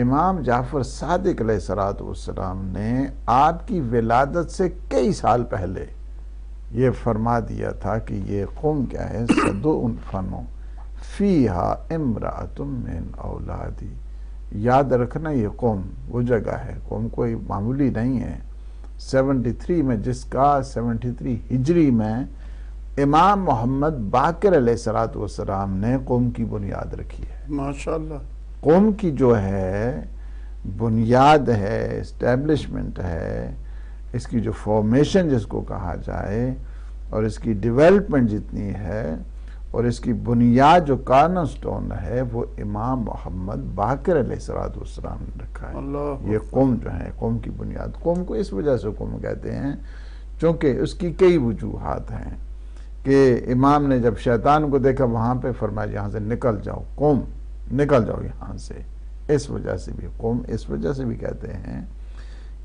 امام جعفر صادق علیہ السلام نے آپ کی ولادت سے کئی سال پہلے یہ فرما دیا تھا کہ یہ قوم کیا ہے، صدوء فنو فیہا امرأۃ من اولادی. یاد رکھنا یہ قوم وہ جگہ ہے، قوم کوئی معمولی نہیں ہے. 73 میں جس کا 73 ہجری میں امام محمد باقر علیہ السلام نے قوم کی بنیاد رکھی ہے. ماشاءاللہ. قوم کی جو ہے بنیاد ہے، اسٹیبلشمنٹ ہے، اس کی جو فارمیشن جس کو کہا جائے، اور اس کی ڈیولپمنٹ جتنی ہے، اور اس کی بنیاد جو کارنر سٹون ہے، وہ امام محمد باقر علیہ السلام نے رکھا ہے. یہ قوم جو ہے، قوم کی بنیاد. قوم کو اس وجہ سے قوم کہتے ہیں چونکہ اس کی کئی وجوہات ہیں کہ امام نے جب شیطان کو دیکھا وہاں پہ فرمایا یہاں سے نکل جاؤ، قوم نکل جاؤ یہاں سے. اس وجہ سے بھی قوم، اس وجہ سے بھی کہتے ہیں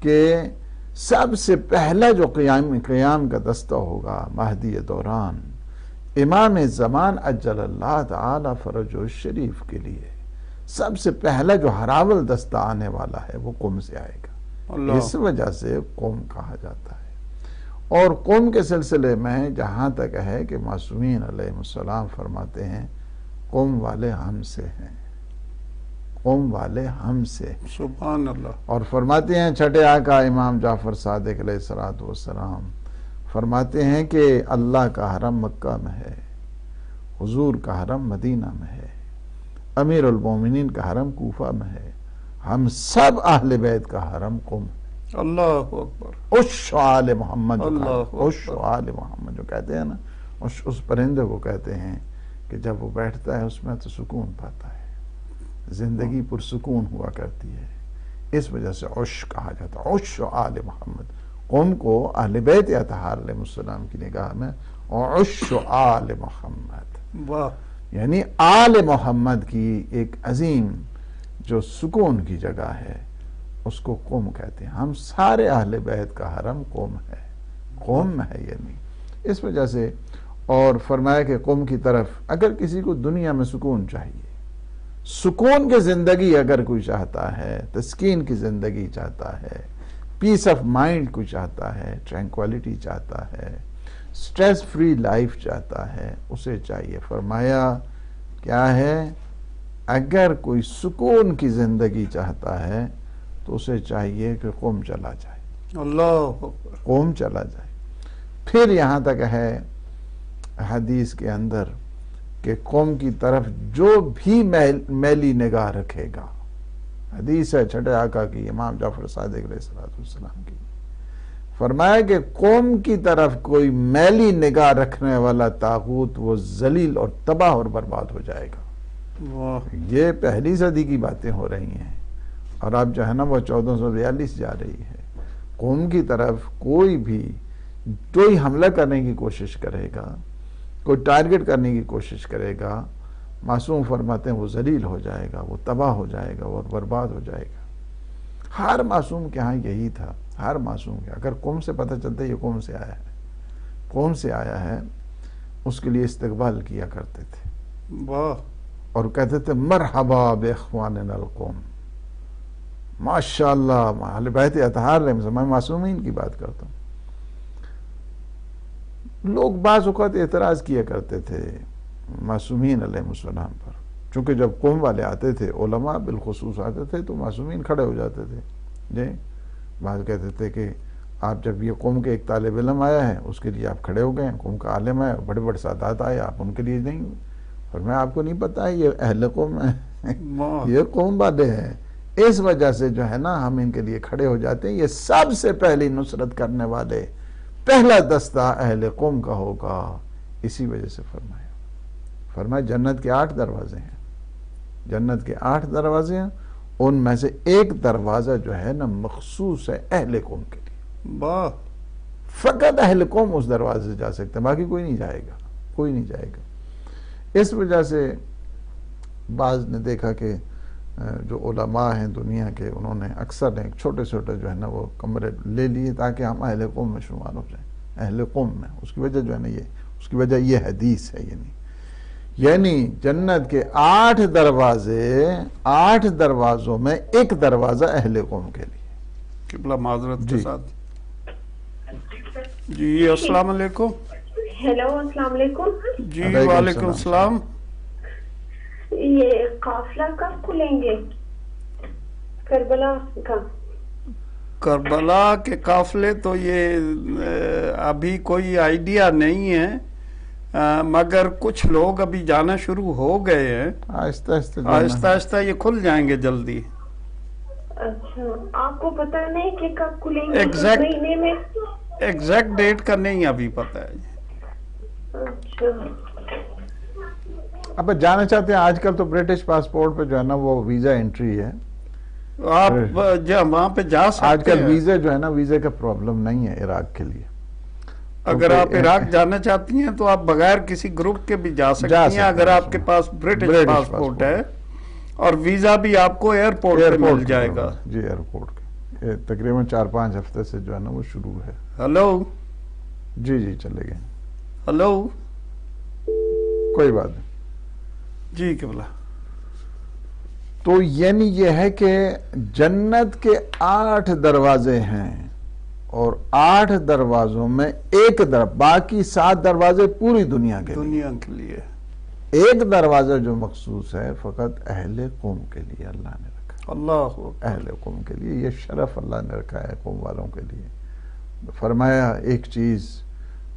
کہ سب سے پہلا جو قیام کا دستہ ہوگا مہدی دوران، امام زمان اجل اللہ تعالی فرجہ الشریف کے لیے سب سے پہلا جو ہراول دستہ آنے والا ہے وہ قوم سے آئے گا. اس وجہ سے قوم کہا جاتا ہے. اور قوم کے سلسلے میں جہاں تک ہے کہ معصومین علیہ السلام فرماتے ہیں قوم والے ہم سے ہیں، قوم والے ہم سے. سبحان اللہ. اور فرماتے ہیں چھٹے آقا امام جعفر صادق علیہ السلام فرماتے ہیں کہ اللہ کا حرم مکہ میں ہے، حضور کا حرم مدینہ میں ہے، امیر المومنین کا حرم کوفہ میں ہے، ہم سب اہل بیت کا حرم قم. اللہ اکبر. عش آل محمد، عش آل محمد جو کہتے ہیں نا، اس پرندے کو کہتے ہیں کہ جب وہ بیٹھتا ہے اس میں تو سکون پاتا ہے، زندگی پرسکون ہوا کرتی ہے. اس وجہ سے عش کہا جاتا ہے. عش آل محمد، قوم کو اہل بیت اطہار علیہ السلام کی نگاہ میں عش آل محمد، واہ، یعنی آل محمد کی ایک عظیم جو سکون کی جگہ ہے اس کو قوم کہتے ہیں. ہم سارے اہل بیت کا حرم قوم ہے، قوم میں ہے. یعنی اس وجہ سے. اور فرمایا کہ قوم کی طرف اگر کسی کو دنیا میں سکون چاہیے، سکون کی زندگی اگر کوئی چاہتا ہے، تسکین کی زندگی چاہتا ہے، پیس آف مائنڈ کو چاہتا ہے، ٹرینکوالٹی چاہتا ہے، سٹریس فری لائف چاہتا ہے، اسے چاہیے. فرمایا کیا ہے، اگر کوئی سکون کی زندگی چاہتا ہے تو اسے چاہیے کہ قوم چلا جائے. اللہ اکبر. قوم چلا جائے. پھر یہاں تک ہے حدیث کے اندر کہ قوم کی طرف جو بھی میلی نگاہ رکھے گا، حدیث ہے چھٹے آقا کی امام جعفر صادق علیہ السلام کی، فرمایا کہ قوم کی طرف کوئی میلی نگاہ رکھنے والا طاغوت وہ ذلیل اور تباہ اور برباد ہو جائے گا. یہ پہلی صدی کی باتیں ہو رہی ہیں اور اب جو ہے نا وہ 1442 جا رہی ہے. قوم کی طرف کوئی حملہ کرنے کی کوشش کرے گا، کوئی ٹارگٹ کرنے کی کوشش کرے گا، معصوم فرماتے ہیں وہ ذلیل ہو جائے گا، وہ تباہ ہو جائے گا اور برباد ہو جائے گا. ہر معصوم کے ہاں یہی تھا. ہر معصوم کے اگر قوم سے پتہ چلتا ہے یہ قوم سے آیا ہے، قوم سے آیا ہے، اس کے لیے استقبال کیا کرتے تھے. واہ. اور کہتے تھے مرحبا باخواننا القوم. ماشاءاللہ اہل بیت اطہار علیہ السلام. میں معصومین کی بات کرتا ہوں. لوگ بعض اوقات اعتراض کیا کرتے تھے معصومین علیہ السلام پر، چونکہ جب قوم والے آتے تھے، علماء بالخصوص آتے تھے تو معصومین کھڑے ہو جاتے تھے. جی بعض کہتے تھے کہ آپ جب یہ قوم کے ایک طالب علم آیا ہے اس کے لیے آپ کھڑے ہو گئے ہیں، قوم کا عالم ہے، بڑے بڑے سادات آئے، آپ ان کے لیے نہیں ہوئے. اور میں آپ کو نہیں پتا ہے یہ اہل قوم ہے، یہ قوم والے ہیں. اس وجہ سے جو ہے نا ہم ان کے لیے کھڑے ہو جاتے ہیں. یہ سب سے پہلی نصرت کرنے والے پہلا دستہ اہل قوم کا ہوگا. اسی وجہ سے فرمایا جنت کے 8 دروازے ہیں، جنت کے 8 دروازے ہیں، ان میں سے ایک دروازہ جو ہے نا مخصوص ہے اہل قوم کے لیے. واہ. فقط اہل قوم اس دروازے سے جا سکتے ہیں، باقی کوئی نہیں جائے گا، کوئی نہیں جائے گا. اس وجہ سے بعض نے دیکھا کہ جو علماء ہیں دنیا کے، انہوں نے اکثر نے چھوٹے چھوٹے جو ہے نا وہ کمرے لے لیے تاکہ ہم اہل قوم میں شمار ہو جائیں، اہل قوم میں. اس کی وجہ جو ہے نا اس کی وجہ یہ حدیث ہے. یعنی یعنی جنت کے 8 دروازے، 8 دروازوں میں ایک دروازہ اہل قوم کے لیے. قبلہ معذرت کے ساتھ. جی السلام علیکم. ہیلو السلام علیکم. جی وعلیکم السلام. یہ قافلہ کب کھلیں گے کربلا کا؟ کربلا کے قافلے تو یہ ابھی کوئی آئیڈیا نہیں ہے، مگر کچھ لوگ ابھی جانا شروع ہو گئے ہیں. آہستہ آہستہ آہستہ یہ کھل جائیں گے جلدی. اچھا آپ کو پتہ نہیں کہ کب کھلیں گے؟ مہینے میں ایگزیکٹ ڈیٹ کا نہیں ابھی پتہ ہے. اچھا اب جانا چاہتے ہیں. آج کل تو برٹش پاسپورٹ پہ جو ہے نا وہ ویزا انٹری ہے. آپ وہاں پہ جا سکتے ہیں. آج کل ویزے جو ہے نا ویزے کا پرابلم نہیں ہے عراق کے لیے. اگر آپ عراق جانا چاہتی ہیں تو آپ بغیر کسی گروپ کے بھی جا سکتی ہیں اگر آپ کے پاس برٹش پاسپورٹ ہے، اور ویزا بھی آپ کو ایئرپورٹ پہ مل جائے گا. جی ایئرپورٹ کے تقریباً 4-5 ہفتے سے جو ہے نا وہ شروع ہے. ہلو جی چلے گئے. ہلو کوئی بات نہیں. جی قبلہ. تو یعنی یہ ہے کہ جنت کے 8 دروازے ہیں اور 8 دروازوں میں ایک باقی 7 دروازے پوری دنیا کے لیے. ایک دروازہ جو مخصوص ہے فقط اہل قوم کے لیے اللہ نے رکھا. اللہ اہل قوم کے لیے یہ شرف اللہ نے رکھا ہے قوم والوں کے لیے. فرمایا ایک چیز،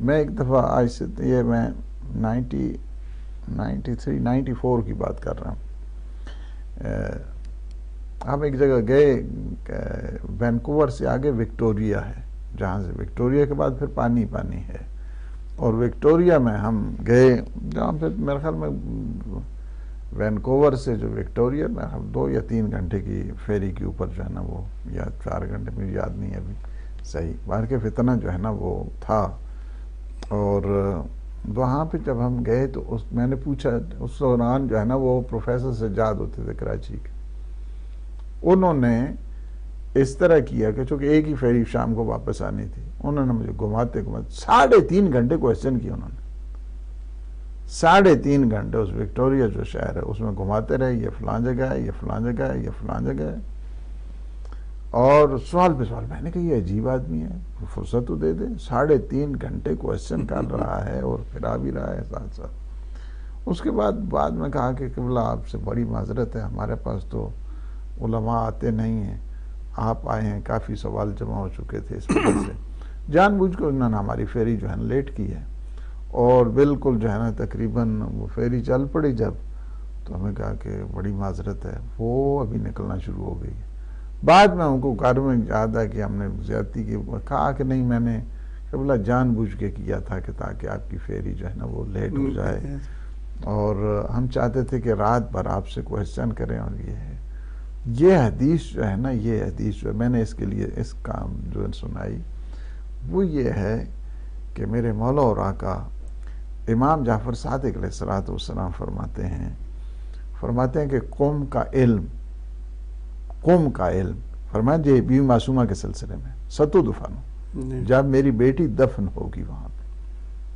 میں ایک دفعہ آج سے یہ میں 94 کی بات کر رہا ہوں. ہم ایک جگہ گئے، وینکوور سے آگے وکٹوریا ہے، جہاں سے وکٹوریا کے بعد پھر پانی ہے. اور وکٹوریا میں ہم گئے جہاں پھر میرے خیال میں وینکوور سے جو وکٹوریا میں 2 یا 3 گھنٹے کی فیری کے اوپر جو ہے نا وہ، یا 4 گھنٹے مجھے یاد نہیں ہے ابھی صحیح. باہر کے فتنہ جو ہے نا وہ تھا. اور وہاں پہ جب ہم گئے تو میں نے پوچھا، اس دوران جو ہے نا وہ پروفیسر سجاد ہوتے تھے کراچی کے، انہوں نے اس طرح کیا کہ چونکہ ایک ہی فیری شام کو واپس آنی تھی، انہوں نے مجھے گھماتے 3.5 گھنٹے کوسچن کیا. انہوں نے 3.5 گھنٹے اس وکٹوریا جو شہر ہے اس میں گھماتے رہے، یہ فلاں جگہ ہے، یہ فلاں جگہ ہے، یہ فلاں جگہ ہے. اور سوال پہ سوال. میں نے کہا یہ عجیب آدمی ہے، فرصت تو دے دے. 3.5 گھنٹے کوسچن کر رہا ہے اور پھرا بھی رہا ہے ساتھ ساتھ. اس کے بعد میں کہا کہ قبلہ آپ سے بڑی معذرت ہے، ہمارے پاس تو علماء آتے نہیں ہیں، آپ آئے ہیں، کافی سوال جمع ہو چکے تھے، اس وجہ سے جان بوجھ کر انہوں نے ہماری فیری جو ہے نا لیٹ کی ہے. اور بالکل جو ہے نا تقریباً وہ فیری چل پڑی جب، تو ہمیں کہا کہ بڑی معذرت ہے، وہ ابھی نکلنا شروع ہو گئی ہے. بعد میں ان کو گھر میں یاد ہے کہ ہم نے زیادتی کی. کہا کہ نہیں، میں نے قبلہ جان بوجھ کے کیا تھا کہ تاکہ آپ کی فیری جو ہے نا وہ لیٹ ہو جائے، اور ہم چاہتے تھے کہ رات بھر آپ سے کوسچن کریں. اور یہ حدیث جو ہے نا، یہ حدیث جو میں نے اس کے لیے اس کام جو سنائی وہ یہ ہے کہ میرے مولا اور آقا امام جعفر صادق علیہ السلام فرماتے ہیں کہ قوم کا علم فرمایا جی بیوی معصومہ کے سلسلے میں ستودفن، جب میری بیٹی دفن ہوگی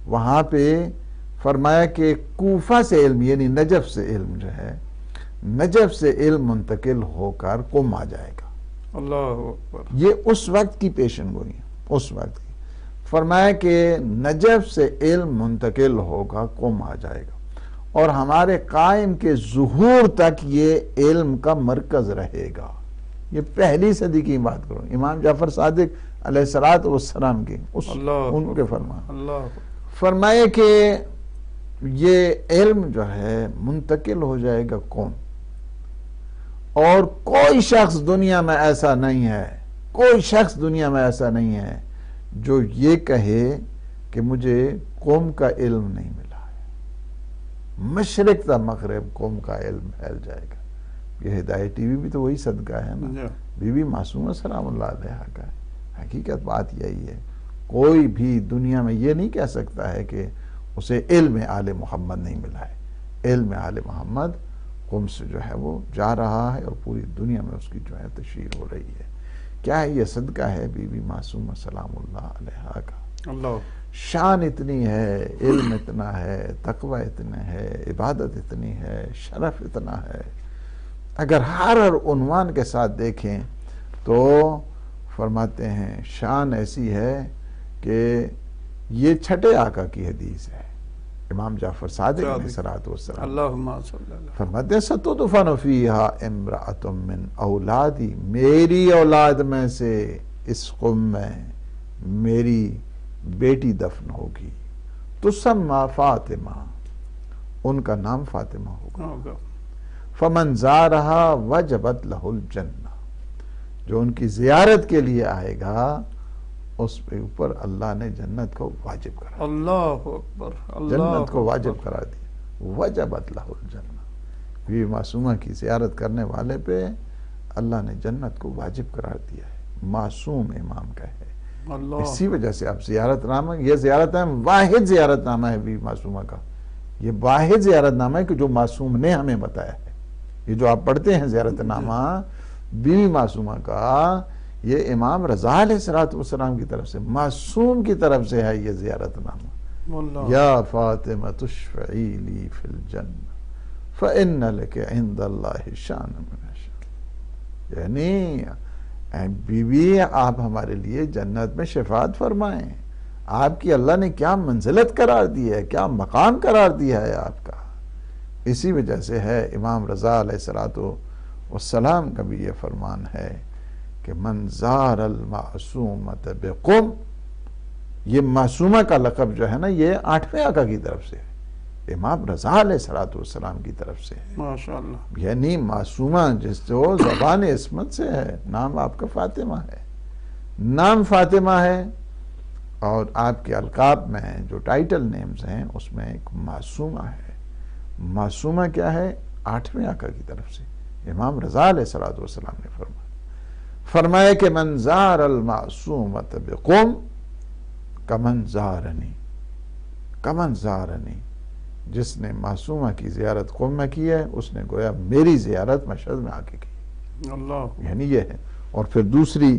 وہاں پہ فرمایا کہ کوفہ سے علم یعنی نجف سے علم جو ہے، نجف سے علم منتقل ہو کر قم آ جائے گا. اللہ اکبر. یہ اس وقت کی پیشن گوئی ہے، اس وقت کی. فرمایا کہ نجف سے علم منتقل ہوگا، قم آ جائے گا، اور ہمارے قائم کے ظہور تک یہ علم کا مرکز رہے گا. یہ پہلی صدی کی بات کرو، امام جعفر صادق علیہ السلام کی ان کے فرمائے کہ یہ علم جو ہے منتقل ہو جائے گا قوم. اور کوئی شخص دنیا میں ایسا نہیں ہے جو یہ کہے کہ مجھے قوم کا علم نہیں ملا ہے. مشرق تا مغرب قوم کا علم پھیل جائے گا. یہ ہدایت ٹی وی بھی تو وہی صدقہ ہے نا، بی بی معصومہ سلام اللہ علیہا کا ہے. حقیقت بات یہی ہے، کوئی بھی دنیا میں یہ نہیں کہہ سکتا ہے کہ اسے علم آل محمد نہیں ملا ہے. علم آل محمد قوم سے جو ہے وہ جا رہا ہے اور پوری دنیا میں اس کی جو ہے تشہیر ہو رہی ہے. کیا ہے یہ صدقہ ہے بی بی معصومہ سلام اللہ علیہا کا. شان اتنی ہے، علم اتنا ہے، تقوی اتنا ہے، عبادت اتنی ہے، شرف اتنا ہے. اگر ہر عنوان کے ساتھ دیکھیں تو فرماتے ہیں شان ایسی ہے کہ یہ چھٹے آقا کی حدیث ہے، امام جعفر صادق علیہ الصلوۃ والسلام اللہم صلی اللہ. فرماتے ہیں ستدفن فیہا امرأۃ من اولادی، میری اولاد میں سے اس قوم میں میری بیٹی دفن ہوگی، تسمى فاطمہ، ان کا نام فاطمہ ہوگا. فمن زارہا وجبت لہ الجنہ، جو ان کی زیارت کے لیے آئے گا اس پہ اوپر اللہ نے جنت کو واجب کرا دیا. اللہ اکبر. جنت کو واجب کرا دیا. وجبت لہ الجنہ، بیوی معصومہ کی زیارت کرنے والے پہ اللہ نے جنت کو واجب قرار دیا ہے. معصوم امام کا ہے. اسی وجہ سے اب زیارت نامہ، یہ زیارت نامہ واحد زیارت نامہ ہے بیوی معصومہ کا. یہ واحد زیارت نامہ ہے کہ جو معصوم نے ہمیں بتایا ہے. یہ جو آپ پڑھتے ہیں زیارت نامہ بیوی معصومہ کا، یہ امام رضا علیہ السلام کی طرف سے، معصوم کی طرف سے ہے یہ زیارت نامہ. یا فاطمہ تشفعی لی فی الجنہ فإن لک عند اللہ شان من الشان، یعنی اے بیوی آپ ہمارے لیے جنت میں شفاعت فرمائیں. آپ کی اللہ نے کیا منزلت قرار دی ہے، کیا مقام قرار دیا ہے آپ کا. اسی وجہ سے ہے امام رضا علیہ السلام کا بھی یہ فرمان ہے کہ من زار المعصومۃ بقم، یہ معصومہ کا لقب جو ہے نا یہ 8ویں آقا کی طرف سے ہے، امام رضا علیہ السلام کی طرف سے ہے. ماشاءاللہ. یعنی معصومہ جس جو زبان عصمت سے ہے، نام آپ کا فاطمہ ہے. نام فاطمہ ہے اور آپ کے القاب میں جو ٹائٹل نیمز ہیں اس میں ایک معصومہ ہے. معصومہ کیا ہے؟ 8ویں آقا کی طرف سے. امام رضا علیہ السلام نے فرمایا کہ من زار المعصومۃ بقم کمن زارنی، کمن زارنی، جس نے معصومہ کی زیارت قوم میں کی ہے اس نے گویا میری زیارت مشہد میں آ کے کی. اللہ. یعنی یہ ہے. اور پھر دوسری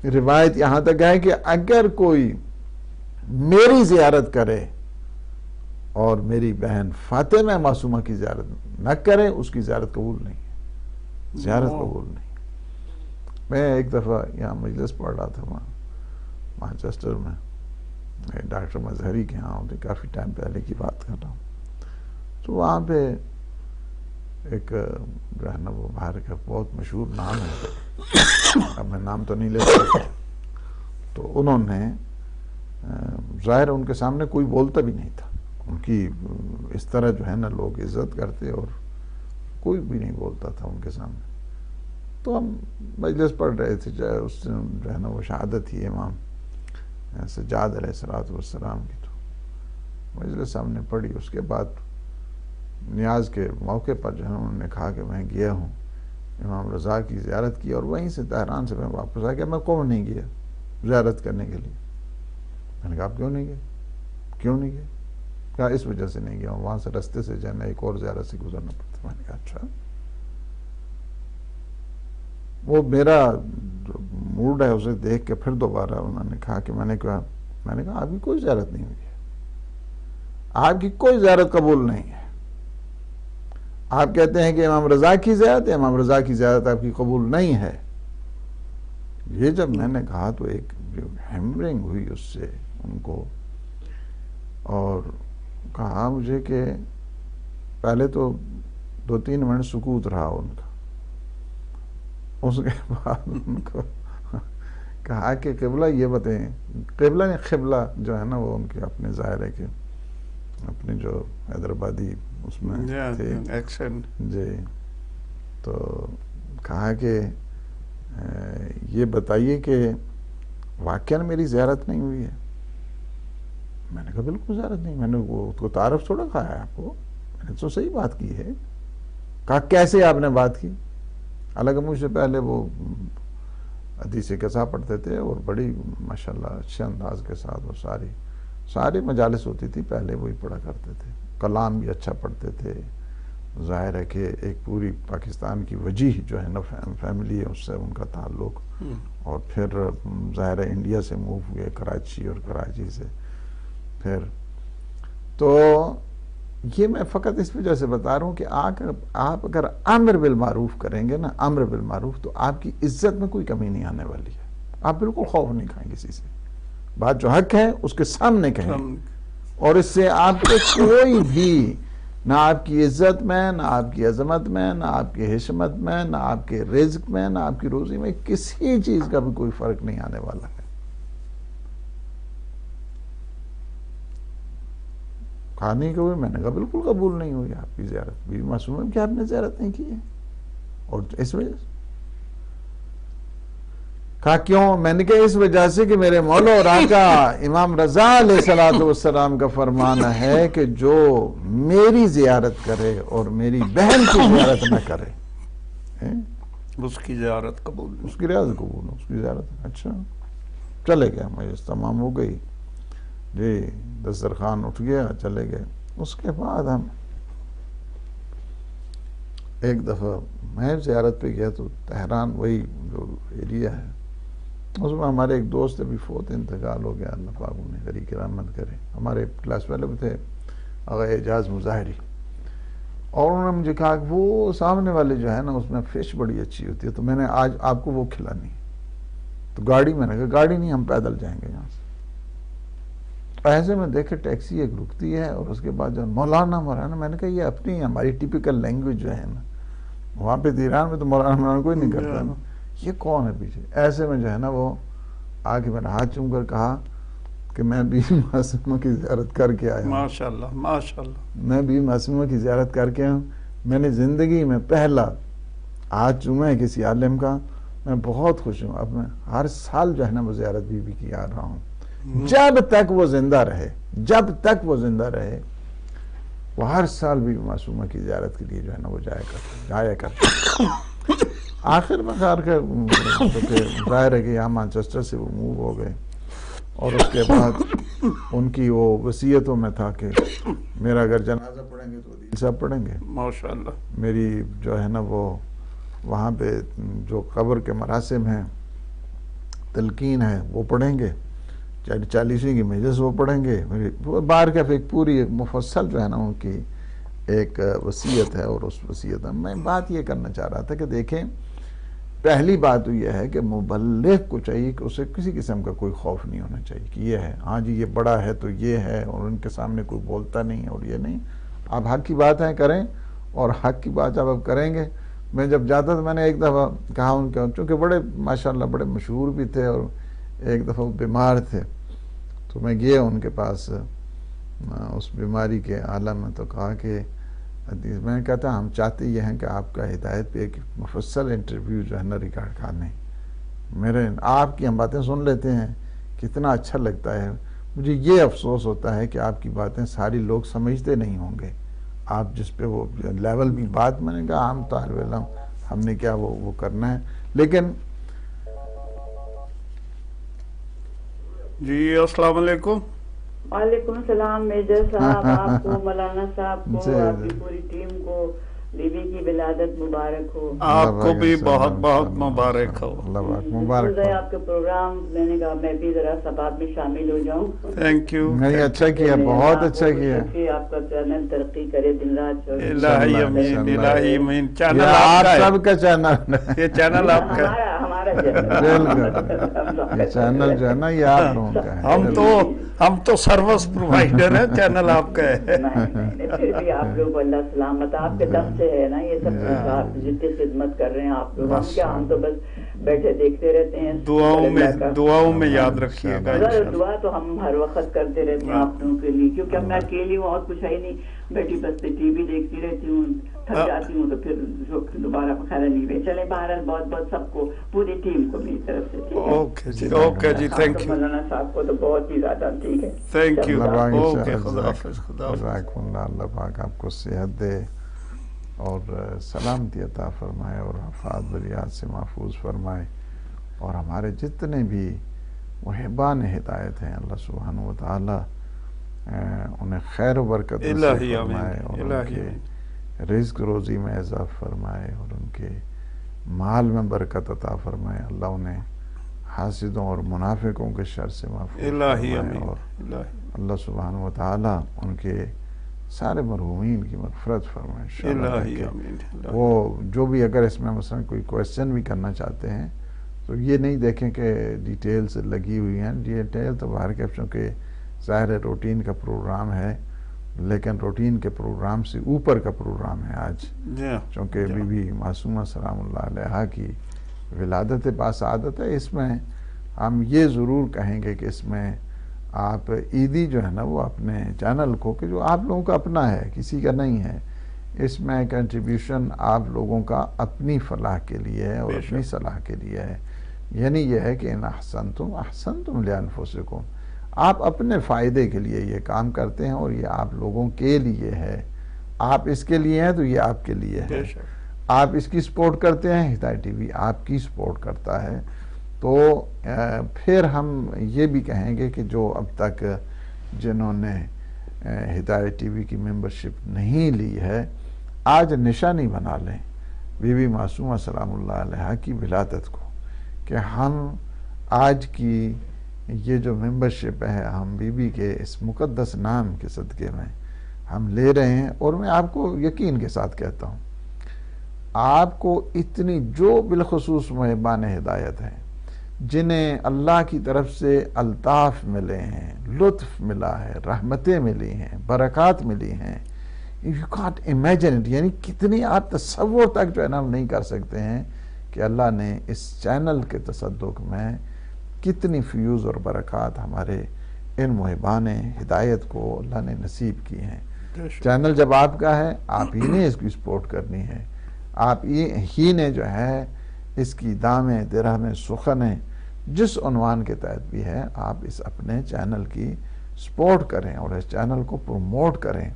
روایت یہاں تک ہے کہ اگر کوئی میری زیارت کرے اور میری بہن فاطمہ معصومہ کی زیارت نہ کرے اس کی زیارت قبول نہیں ہے. زیارت قبول نہیں. میں ایک دفعہ یہاں مجلس پڑھ رہا تھا وہاں مانچسٹر میں، ڈاکٹر مظہری کے ہاں ہوتے، کافی ٹائم پہلے کی بات کر رہا ہوں. تو وہاں پہ ایک جو ہے نا وہ باہر کا بہت مشہور نام ہے، اب میں نام تو نہیں لے سکتا. تو انہوں نے ظاہر ان کے سامنے کوئی بولتا بھی نہیں تھا، ان کی اس طرح جو ہے نا لوگ عزت کرتے اور کوئی بھی نہیں بولتا تھا ان کے سامنے. تو ہم مجلس پڑھ رہے تھے، اس دن جو ہے نا وہ شہادت تھی امام سجاد علیہ السلام کی. تو مجلس ہم نے پڑھی. اس کے بعد نیاز کے موقع پر جو ہے انہوں نے کہا کہ میں گیا ہوں امام رضا کی زیارت کی، اور وہیں سے تہران سے میں واپس آ گیا. میں کون نہیں گیا زیارت کرنے کے لیے؟ میں نے کہا آپ کیوں نہیں گئے؟ کیوں نہیں گئے؟ کہا اس وجہ سے نہیں گیا ہوں، وہاں سے رستے سے جو ہے نا ایک اور زیارت سے گزرنا پڑتا. میں نے کہا اچھا. وہ میرا جو موڈ ہے اسے دیکھ کے پھر دوبارہ انہوں نے کہا کہ میں نے کہا آپ کی کوئی زیارت نہیں ہوئی ہے، آپ کی کوئی زیارت قبول نہیں ہے. آپ کہتے ہیں کہ امام رضا کی زیارت ہے، امام رضا کی زیارت آپ کی قبول نہیں ہے. یہ جب میں نے کہا تو ایک ہیمرنگ ہوئی اس سے ان کو، اور کہا مجھے کہ پہلے تو 2-3 منٹ سکوت رہا ان کا. اس کے بعد ان کو کہا کہ قبلہ یہ بتائیں، قبلہ نہیں قبلہ جو ہے نا وہ ان کے اپنے ظاہر ہے کہ اپنے جو حیدرآبادی اس میں تھے ایکسنٹ جی. تو کہا کہ یہ بتائیے کہ واقعاً میری زیارت نہیں ہوئی ہے؟ میں نے کہا بالکل زیارت نہیں، میں نے وہ تو تعارف تھوڑا کہا ہے آپ کو، میں نے تو صحیح بات کی ہے. کہا کیسے آپ نے بات کی؟ حالانکہ مجھ سے پہلے وہ حدیث قصہ پڑھتے تھے اور بڑی ماشاءاللہ اچھے انداز کے ساتھ وہ ساری مجالس ہوتی تھی پہلے وہی پڑھا کرتے تھے. کلام بھی اچھا پڑھتے تھے، ظاہر ہے کہ ایک پوری پاکستان کی وجیح جو ہے نا فیملی ہے، اس سے ان کا تعلق، اور پھر ظاہر ہے انڈیا سے موو ہوئے کراچی، اور کراچی سے پھر تو یہ میں فقط اس وجہ سے بتا رہا ہوں کہ آپ اگر امر بالمعروف کریں گے نا، امر بالمعروف، تو آپ کی عزت میں کوئی کمی نہیں آنے والی ہے. آپ بالکل خوف نہیں کھائیں کسی سے. بات جو حق ہے اس کے سامنے کہیں، اور اس سے آپ کو کوئی بھی نہ آپ کی عزت میں، نہ آپ کی عظمت میں، نہ آپ کی حشمت میں، نہ آپ کے رزق میں، نہ آپ کی روزی میں کسی چیز کا بھی کوئی فرق نہیں آنے والا ہے. کھانے کو بھی میں نے کہا بالکل قبول نہیں ہوئی آپ کی زیارت. بیوی معصومہ کی آپ نے زیارت نہیں کی ہے، اور اس وجہ سے کہا کیوں؟ میں نے کہا اس وجہ سے کہ میرے مولا اور آقا امام رضا علیہ السلام کا فرمان ہے کہ جو میری زیارت کرے اور میری بہن کی زیارت نہ کرے اس کی زیارت قبول، اس کی ریاض قبول، اس کی زیارت. اچھا چلے گئے، مجلس تمام ہو گئی جی، دسترخوان اٹھ گیا، چلے گئے. اس کے بعد ہم ایک دفعہ میں زیارت پہ گیا تو تہران وہی جو ایریا ہے اس میں ہمارے ایک دوست ابھی فوت انتقال ہو گیا، اللہ پاک انہیں غریق رحمت کرے. ہمارے کلاس والے بھی تھے آغا اعجاز مظاہری، اور انہوں نے مجھے کہا کہ وہ سامنے والے جو ہے نا اس میں فش بڑی اچھی ہوتی ہے، تو میں نے آج آپ کو وہ کھلانی. تو گاڑی، میں نے کہا گاڑی نہیں، ہم پیدل جائیں گے یہاں سے. ایسے میں دیکھے ٹیکسی ایک رکتی ہے، اور اس کے بعد جو مولانا، میں نے کہا یہ اپنی ہماری ٹیپیکل لینگویج جو ہے نا، وہاں پہ ایران میں تو مولانا کوئی نہیں کرتا نا، یہ کون ہے پیچھے. ایسے میں جو ہے نا وہ آگے میرا ہاتھ چوم کر کہا کہ میں بیوی معصومہ کی زیارت کر کے آیا ہوں. ماشاءاللہ ماشاءاللہ. میں بیوی معصومہ کی زیارت کر کے ہوں. میں نے زندگی میں پہلا ہاتھ چوما ہے کسی عالم کا. میں بہت خوش ہوں. اب میں ہر سال جو ہے نا وہ زیارت بیوی کی آ رہا ہوں. جب تک وہ زندہ رہے، جب تک وہ زندہ رہے، وہ ہر سال بیوی معصومہ کی زیارت کے لیے جو ہے نا وہ جایا کرتے. آخر میں خیر کے ظاہر ہے کہ یہاں مانچسٹر سے وہ موو ہو گئے، اور اس کے بعد ان کی وہ وصیتوں میں تھا کہ میرا اگر جنازہ پڑھیں گے تو عدیل صاحب پڑھیں گے، ماشاءاللہ. میری جو ہے نا وہ وہاں پہ جو قبر کے مراسم ہیں، تلقین ہے، وہ پڑھیں گے، 40ویں کی مجلس وہ پڑھیں گے. میری بار کا ایک پوری مفصل جو ہے نا ان کی ایک وصیت ہے. اور اس وصیت میں میں بات یہ کرنا چاہ رہا تھا کہ دیکھیں، پہلی بات تو یہ ہے کہ مبلغ کو چاہیے کہ اسے کسی قسم کا کوئی خوف نہیں ہونا چاہیے کہ یہ ہے، ہاں جی یہ بڑا ہے تو یہ ہے، اور ان کے سامنے کوئی بولتا نہیں اور یہ نہیں. آپ حق کی باتیں کریں، اور حق کی بات جب آپ کریں گے. میں جب جاتا تھا میں نے ایک دفعہ کہا ان کے، چونکہ بڑے ماشاءاللہ بڑے مشہور بھی تھے، اور ایک دفعہ وہ بیمار تھے، تو میں گیا ان کے پاس اس بیماری کے عالم میں. تو کہا کہ میں نے کہتا ہم چاہتے یہ ہیں کہ آپ کا ہدایت پہ ایک مفصل انٹرویو جو ہے نا ریکارڈ کرنے. آپ کی ہم باتیں سن لیتے ہیں، کتنا اچھا لگتا ہے. مجھے یہ افسوس ہوتا ہے کہ آپ کی باتیں ساری لوگ سمجھتے نہیں ہوں گے. آپ جس پہ وہ لیول بھی بات، میں نے کہا عام طالب علم ہم نے کیا وہ کرنا ہے. لیکن جی السلام علیکم. وعلیکم السلام میجر صاحب، آپ کو، مولانا صاحب کو، آپ کی پوری ٹیم کو بیوی کی ولادت مبارک ہو. آپ کو بھی بہت بہت مبارک ہو. مبارک ہو. آپ کے پروگرام میں نے کہا میں بھی ذرا سباب میں شامل ہو جاؤں. Thank you. نہیں اچھا کیا، بہت اچھا کیا. آپ کا چینل ترقی کرے، دن رات. الہی امین، الہی امین. چینل آپ آپ کا سب کا چینل، ہے، یہ چینل آپ کا ہے. ہمارا یہ چینل جو ہے نا یہ آپ لوگوں کا ہے. ہم تو سروس پرووائڈر ہیں، چینل آپ کا ہے. پھر بھی آپ لوگ اللہ سلامت، آپ کے دم سے ہے نا یہ سب کچھ. آپ جتنی خدمت کر رہے ہیں آپ لوگ، ہم کیا، ہم تو بس بیٹھے دیکھتے رہتے ہیں. دعاؤں میں یاد رکھیے گا. دعا تو ہم ہر وقت کرتے رہتے ہیں آپ لوگوں کے لیے، کیونکہ میں اکیلی ہوں اور کچھ ہے ہی نہیں. بیٹھی بس ٹی وی دیکھتی رہتی ہوں، تھک جاتی ہوں تو پھر دوبارہ خیر نہیں. چلے بہرحال بہت بہت سب کو، پوری ٹیم کو میری طرف سے. Okay ji, okay ji, thank you. مولانا صاحب کو تو بہت ہی زیادہ ٹھیک ہے. Thank you. اوکے، اوکے، خدا حافظ. خدا حافظ. اللہ پاک آپ کو صحت دے اور سلامتی عطا فرمائے، اور آفات بلیات سے محفوظ فرمائے. اور ہمارے جتنے بھی محبان ہدایت ہیں اللہ سبحانہ و تعالی انہیں خیر و برکت نصیب فرمائے، اور ان کے رزق روزی میں اضافہ فرمائے اور ان کے مال میں برکت عطا فرمائے. اللہ انہیں حاسدوں اور منافقوں کے شر سے محفوظ الہی فرمائے آمین. اور الہی اللہ سبحانہ و تعالی ان کے سارے مرحومین کی مغفرت فرمائے انشاءاللہ. الہی آمین. وہ جو بھی اگر اس میں مثلا کوئی کویسچن بھی کرنا چاہتے ہیں تو یہ نہیں دیکھیں کہ ڈیٹیلز لگی ہوئی ہیں. ڈیٹیل تو باہر کے چونکہ ظاہر روٹین کا پروگرام ہے، لیکن روٹین کے پروگرام سے اوپر کا پروگرام ہے آج، چونکہ بی بی معصومہ سلام اللہ علیہا کی ولادت باسعادت ہے. اس میں ہم یہ ضرور کہیں گے کہ اس میں آپ عیدی جو ہے نا وہ اپنے چینل کو، کہ جو آپ لوگوں کا اپنا ہے کسی کا نہیں ہے، اس میں کنٹریبیوشن آپ لوگوں کا اپنی فلاح کے لیے ہے اور اپنی صلاح کے لیے ہے. یعنی یہ ہے کہ ان احسنتم احسنتم لانفسکم، آپ اپنے فائدے کے لیے یہ کام کرتے ہیں اور یہ آپ لوگوں کے لیے ہے. آپ اس کے لیے ہیں تو یہ آپ کے لیے ہے. آپ اس کی سپورٹ کرتے ہیں، ہدایت ٹی وی آپ کی سپورٹ کرتا ہے. تو پھر ہم یہ بھی کہیں گے کہ جو اب تک جنہوں نے ہدایت ٹی وی کی ممبرشپ نہیں لی ہے، آج نشانی بنا لیں بی بی معصومہ سلام اللہ علیہا کی ولادت کو، کہ ہم آج کی یہ جو ممبرشپ ہے ہم بی بی کے اس مقدس نام کے صدقے میں ہم لے رہے ہیں. اور میں آپ کو یقین کے ساتھ کہتا ہوں، آپ کو اتنی جو بالخصوص محبان ہدایت ہیں جنہیں اللہ کی طرف سے الطاف ملے ہیں، لطف ملا ہے، رحمتیں ملی ہیں، برکات ملی ہیں، you can't imagine it. یعنی کتنی آپ تصور تک جو ہے نا نہیں کر سکتے ہیں کہ اللہ نے اس چینل کے تصدق میں کتنی فیوز اور برکات ہمارے ان محبان ہدایت کو اللہ نے نصیب کی ہیں. چینل جب آپ کا ہے، آپ ہی نے اس کی سپورٹ کرنی ہے، آپ ہی نے جو ہے اس کی دامیں درہمیں سخنیں جس عنوان کے تحت بھی ہے، آپ اس اپنے چینل کی سپورٹ کریں اور اس چینل کو پروموٹ کریں،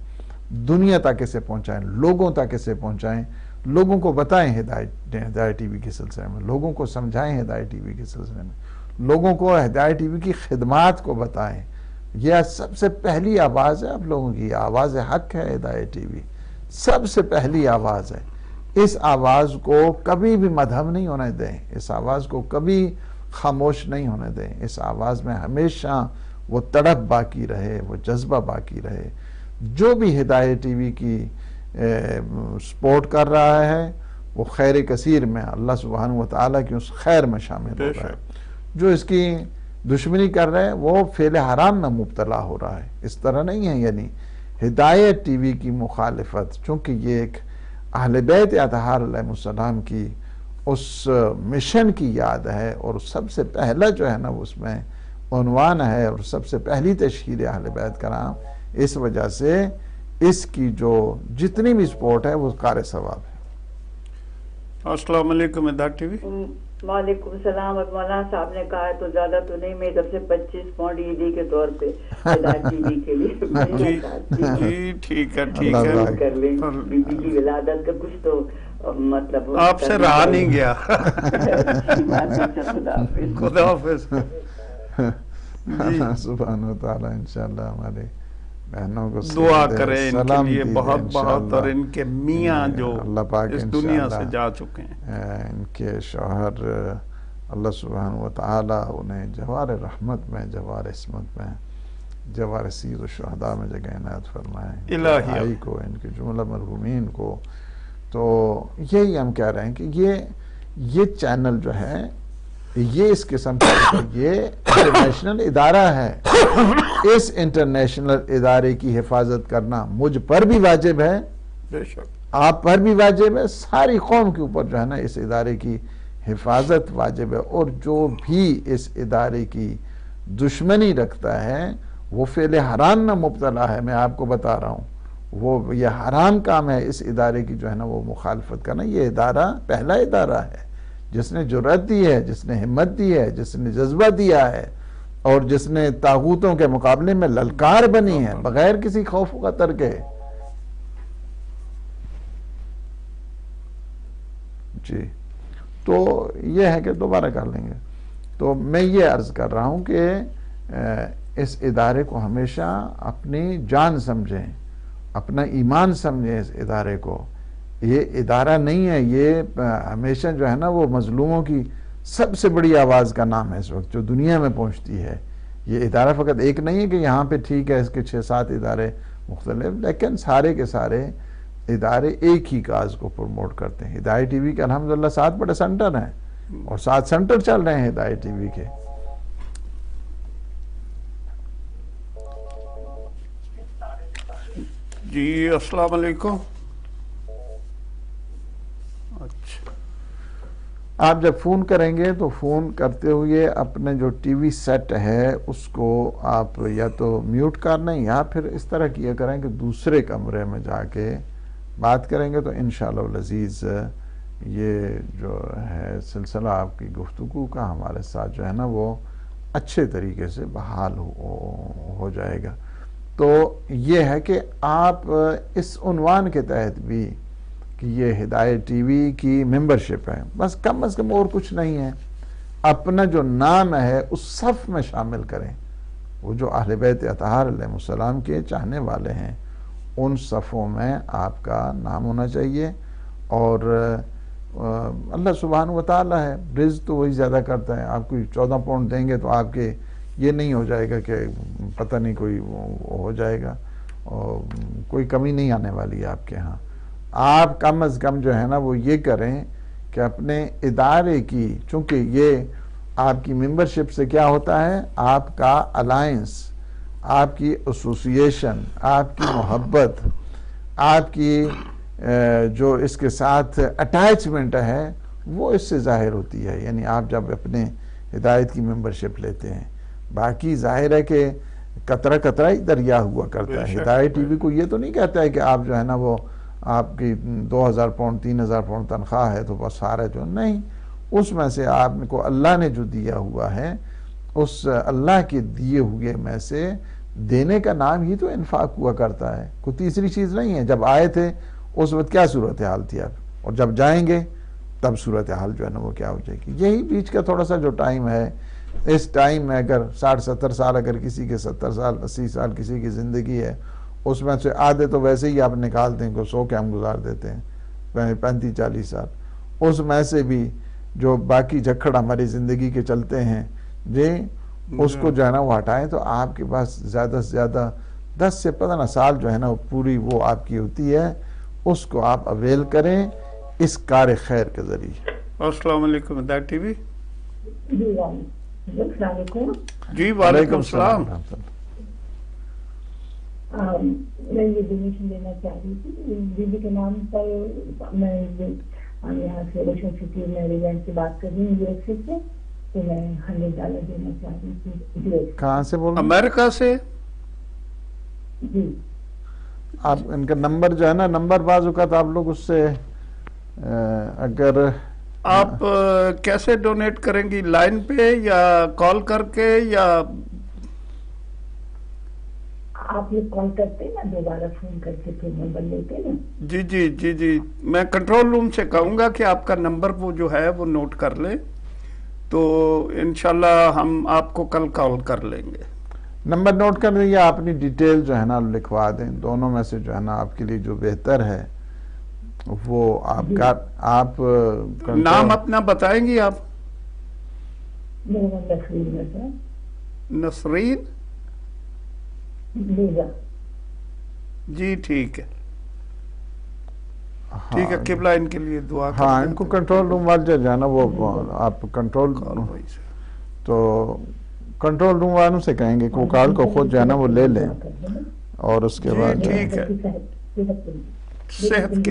دنیا تک اسے پہنچائیں، لوگوں تک اسے پہنچائیں، لوگوں کو بتائیں ہدایت ٹی وی کے سلسلے میں، لوگوں کو سمجھائیں ہدایت ٹی وی کے سلسلے میں، لوگوں کو ہدایت ٹی وی کی خدمات کو بتائیں. یہ سب سے پہلی آواز ہے آپ لوگوں کی، آواز حق ہے ہدایت ٹی وی، سب سے پہلی آواز ہے. اس آواز کو کبھی بھی مدھم نہیں ہونے دیں، اس آواز کو کبھی خاموش نہیں ہونے دیں. اس آواز میں ہمیشہ وہ تڑپ باقی رہے، وہ جذبہ باقی رہے. جو بھی ہدایت ٹی وی کی سپورٹ کر رہا ہے وہ خیر کثیر میں اللہ سبحانہ و تعالیٰ کی اس خیر میں شامل ہو رہا ہے. جو اس کی دشمنی کر رہے ہیں وہ فعل حرام میں مبتلا ہو رہا ہے. اس طرح نہیں ہے. یعنی ہدایت ٹی وی کی مخالفت، چونکہ یہ ایک اہل بیت اطہار علیہ السلام کی اس مشن کی یاد ہے، اور سب سے پہلا جو ہے نا اس میں عنوان ہے اور سب سے پہلی تشہیر اہل بیت کا نام. اس وجہ سے اس کی جو جتنی بھی سپورٹ ہے وہ قار ثواب ہے. السلام علیکم ہدایت ٹی وی. وعلیکم السلام. اور مولانا صاحب نے کہا تو زیادہ تو نہیں، میں طرف سے 25 پاؤنڈ عیدی کے طور پہ ہدایت ٹی وی کے لیے جی ٹھیک ہے ٹھیک ہے، کر لیں. بی بی کی ولادت کا کچھ تو مطلب آپ سے رہا نہیں گیا. خدا حافظ. سبحانہ و تعالیٰ انشاءاللہ ہمارے بہنوں کو دعا کریں ان کے لیے بہت بہت، اور ان کے میاں جو اس دنیا سے جا چکے ہیں، ان کے شوہر اللہ سبحانہ و تعالیٰ انہیں جوار رحمت میں، جوار عصمت میں، جوار سید و شہداء میں جگہ عنایت فرمائیں. الہی کو، ان کے جملہ مرحومین کو. تو یہی ہم کہہ رہے ہیں کہ یہ چینل جو ہے یہ اس قسم کا یہ انٹرنیشنل ادارہ ہے. اس انٹرنیشنل ادارے کی حفاظت کرنا مجھ پر بھی واجب ہے، آپ پر بھی واجب ہے، ساری قوم کے اوپر جو ہے نا اس ادارے کی حفاظت واجب ہے. اور جو بھی اس ادارے کی دشمنی رکھتا ہے وہ فعل حرام میں مبتلا ہے. میں آپ کو بتا رہا ہوں، وہ یہ حرام کام ہے اس ادارے کی جو ہے نا وہ مخالفت کرنا. یہ ادارہ پہلا ادارہ ہے جس نے جرأت دی ہے، جس نے ہمت دی ہے، جس نے جذبہ دیا ہے، اور جس نے طاغوتوں کے مقابلے میں للکار بنی ہے بغیر کسی خوف و خطر کے. جی تو یہ ہے کہ دوبارہ کر لیں گے. تو میں یہ عرض کر رہا ہوں کہ اس ادارے کو ہمیشہ اپنی جان سمجھیں اپنا ایمان سمجھیں اس ادارے کو. یہ ادارہ نہیں ہے، یہ ہمیشہ جو ہے نا وہ مظلوموں کی سب سے بڑی آواز کا نام ہے اس وقت جو دنیا میں پہنچتی ہے. یہ ادارہ فقط ایک نہیں ہے کہ یہاں پہ ٹھیک ہے اس کے 6-7 ادارے مختلف، لیکن سارے کے سارے ادارے ایک ہی کاز کو پروموٹ کرتے ہیں. ہدایت ٹی وی کے الحمدللہ 7 بڑے سنٹر ہیں اور 7 سنٹر چل رہے ہیں ہدایت ٹی وی کے. جی السلام علیکم. اچھا آپ جب فون کریں گے تو فون کرتے ہوئے اپنے جو ٹی وی سیٹ ہے اس کو آپ یا تو میوٹ کر لیں یا پھر اس طرح کیا کریں کہ دوسرے کمرے میں جا کے بات کریں گے تو انشاءاللہ العزیز یہ جو ہے سلسلہ آپ کی گفتگو کا ہمارے ساتھ جو ہے نا وہ اچھے طریقے سے بحال ہو جائے گا. تو یہ ہے کہ آپ اس عنوان کے تحت بھی کہ یہ ہدایت ٹی وی کی ممبرشپ ہے، بس کم از کم اور کچھ نہیں ہے، اپنا جو نام ہے اس صف میں شامل کریں. وہ جو اہل بیت اطہار علیہ السلام کے چاہنے والے ہیں ان صفوں میں آپ کا نام ہونا چاہیے. اور اللہ سبحانہ وتعالی ہے، رزق تو وہی زیادہ کرتا ہے. آپ کوئی 14 پاؤنڈ دیں گے تو آپ کے یہ نہیں ہو جائے گا کہ پتہ نہیں کوئی ہو جائے گا، اور کوئی کمی نہیں آنے والی ہے آپ کے ہاں. آپ کم از کم جو ہے نا وہ یہ کریں کہ اپنے ادارے کی، چونکہ یہ آپ کی ممبرشپ سے کیا ہوتا ہے، آپ کا الائنس، آپ کی ایسوسیشن، آپ کی محبت، آپ کی جو اس کے ساتھ اٹیچمنٹ ہے وہ اس سے ظاہر ہوتی ہے. یعنی آپ جب اپنے ہدایت کی ممبرشپ لیتے ہیں، باقی ظاہر ہے کہ قطرہ قطرہ ہی دریا ہوا کرتا ہے. ہدایت ٹی وی کو یہ تو نہیں کہتا ہے کہ آپ جو ہے نا وہ آپ کی 2000 پاؤنڈ 3000 پاؤنڈ تنخواہ ہے تو بس سارا جو نہیں، اس میں سے آپ کو اللہ نے جو دیا ہوا ہے اس اللہ کے دیے ہوئے میں سے دینے کا نام ہی تو انفاق ہوا کرتا ہے، کوئی تیسری چیز نہیں ہے. جب آئے تھے اس وقت کیا صورتحال تھی آپ، اور جب جائیں گے تب صورتحال جو ہے نا وہ کیا ہو جائے گی. یہی بیچ کا تھوڑا سا جو ٹائم ہے، اس ٹائم میں اگر 60-70 سال اگر کسی کے 70 سال 80 سال کسی کی زندگی ہے، اس میں سے آدھے تو ویسے ہی آپ نکال دیں کہ 100 کے ہم گزار دیتے ہیں 35-40 سال. اس میں سے بھی جو باقی جھکڑ ہماری زندگی کے چلتے ہیں جی اس کو جو ہے نا وہ ہٹائیں تو آپ کے پاس زیادہ سے زیادہ 10 سے 15 سال جو ہے نا پوری وہ آپ کی ہوتی ہے. اس کو آپ اویل کریں اس کار خیر کے ذریعے. السلام علیکم ہدایت ٹی وی. جی السلام علیکم. جی وعلیکم السلام. میں یہ ڈونیشن دینا چاہ رہی تھی دیدی کے نام پر. میں یہاں سے روشن سٹی میریلینڈ سے بات کر رہی ہوں USA سے، تو میں $100 دینا چاہ رہی تھی. کہاں سے بول رہے ہیں؟ امریکہ سے. جی آپ ان کا نمبر جو ہے نا، نمبر بعض اوقات آپ لوگ اس سے اگر آپ کیسے ڈونیٹ کریں گی، لائن پہ یا کال کر کے یا آپ یہ کال کرتے نا دوبارہ فون کر کے پھر نمبر لیتے نا؟ جی جی جی جی میں کنٹرول روم سے کہوں گا کہ آپ کا نمبر وہ جو ہے وہ نوٹ کر لیں، تو انشاءاللہ ہم آپ کو کل کال کر لیں گے. نمبر نوٹ کر دیں یا اپنی ڈیٹیل جو ہے نا لکھوا دیں، دونوں میں سے جو ہے نا آپ کے لیے جو بہتر ہے وہ آپ کا. آپ نام اپنا بتائیں گی آپ؟ میرا نام نسرین ہے سر. نسرین. جی ٹھیک ہے ٹھیک ہے. قبلہ ان کے لیے دعا کریں. ہاں ان کو کنٹرول روم والے جو ہے نا وہ آپ کنٹرول تو کنٹرول روم والوں سے کہیں گے کہ کال کو خود جو ہے نا وہ لے لیں، اور اس کے بعد ٹھیک ہے. صحت کی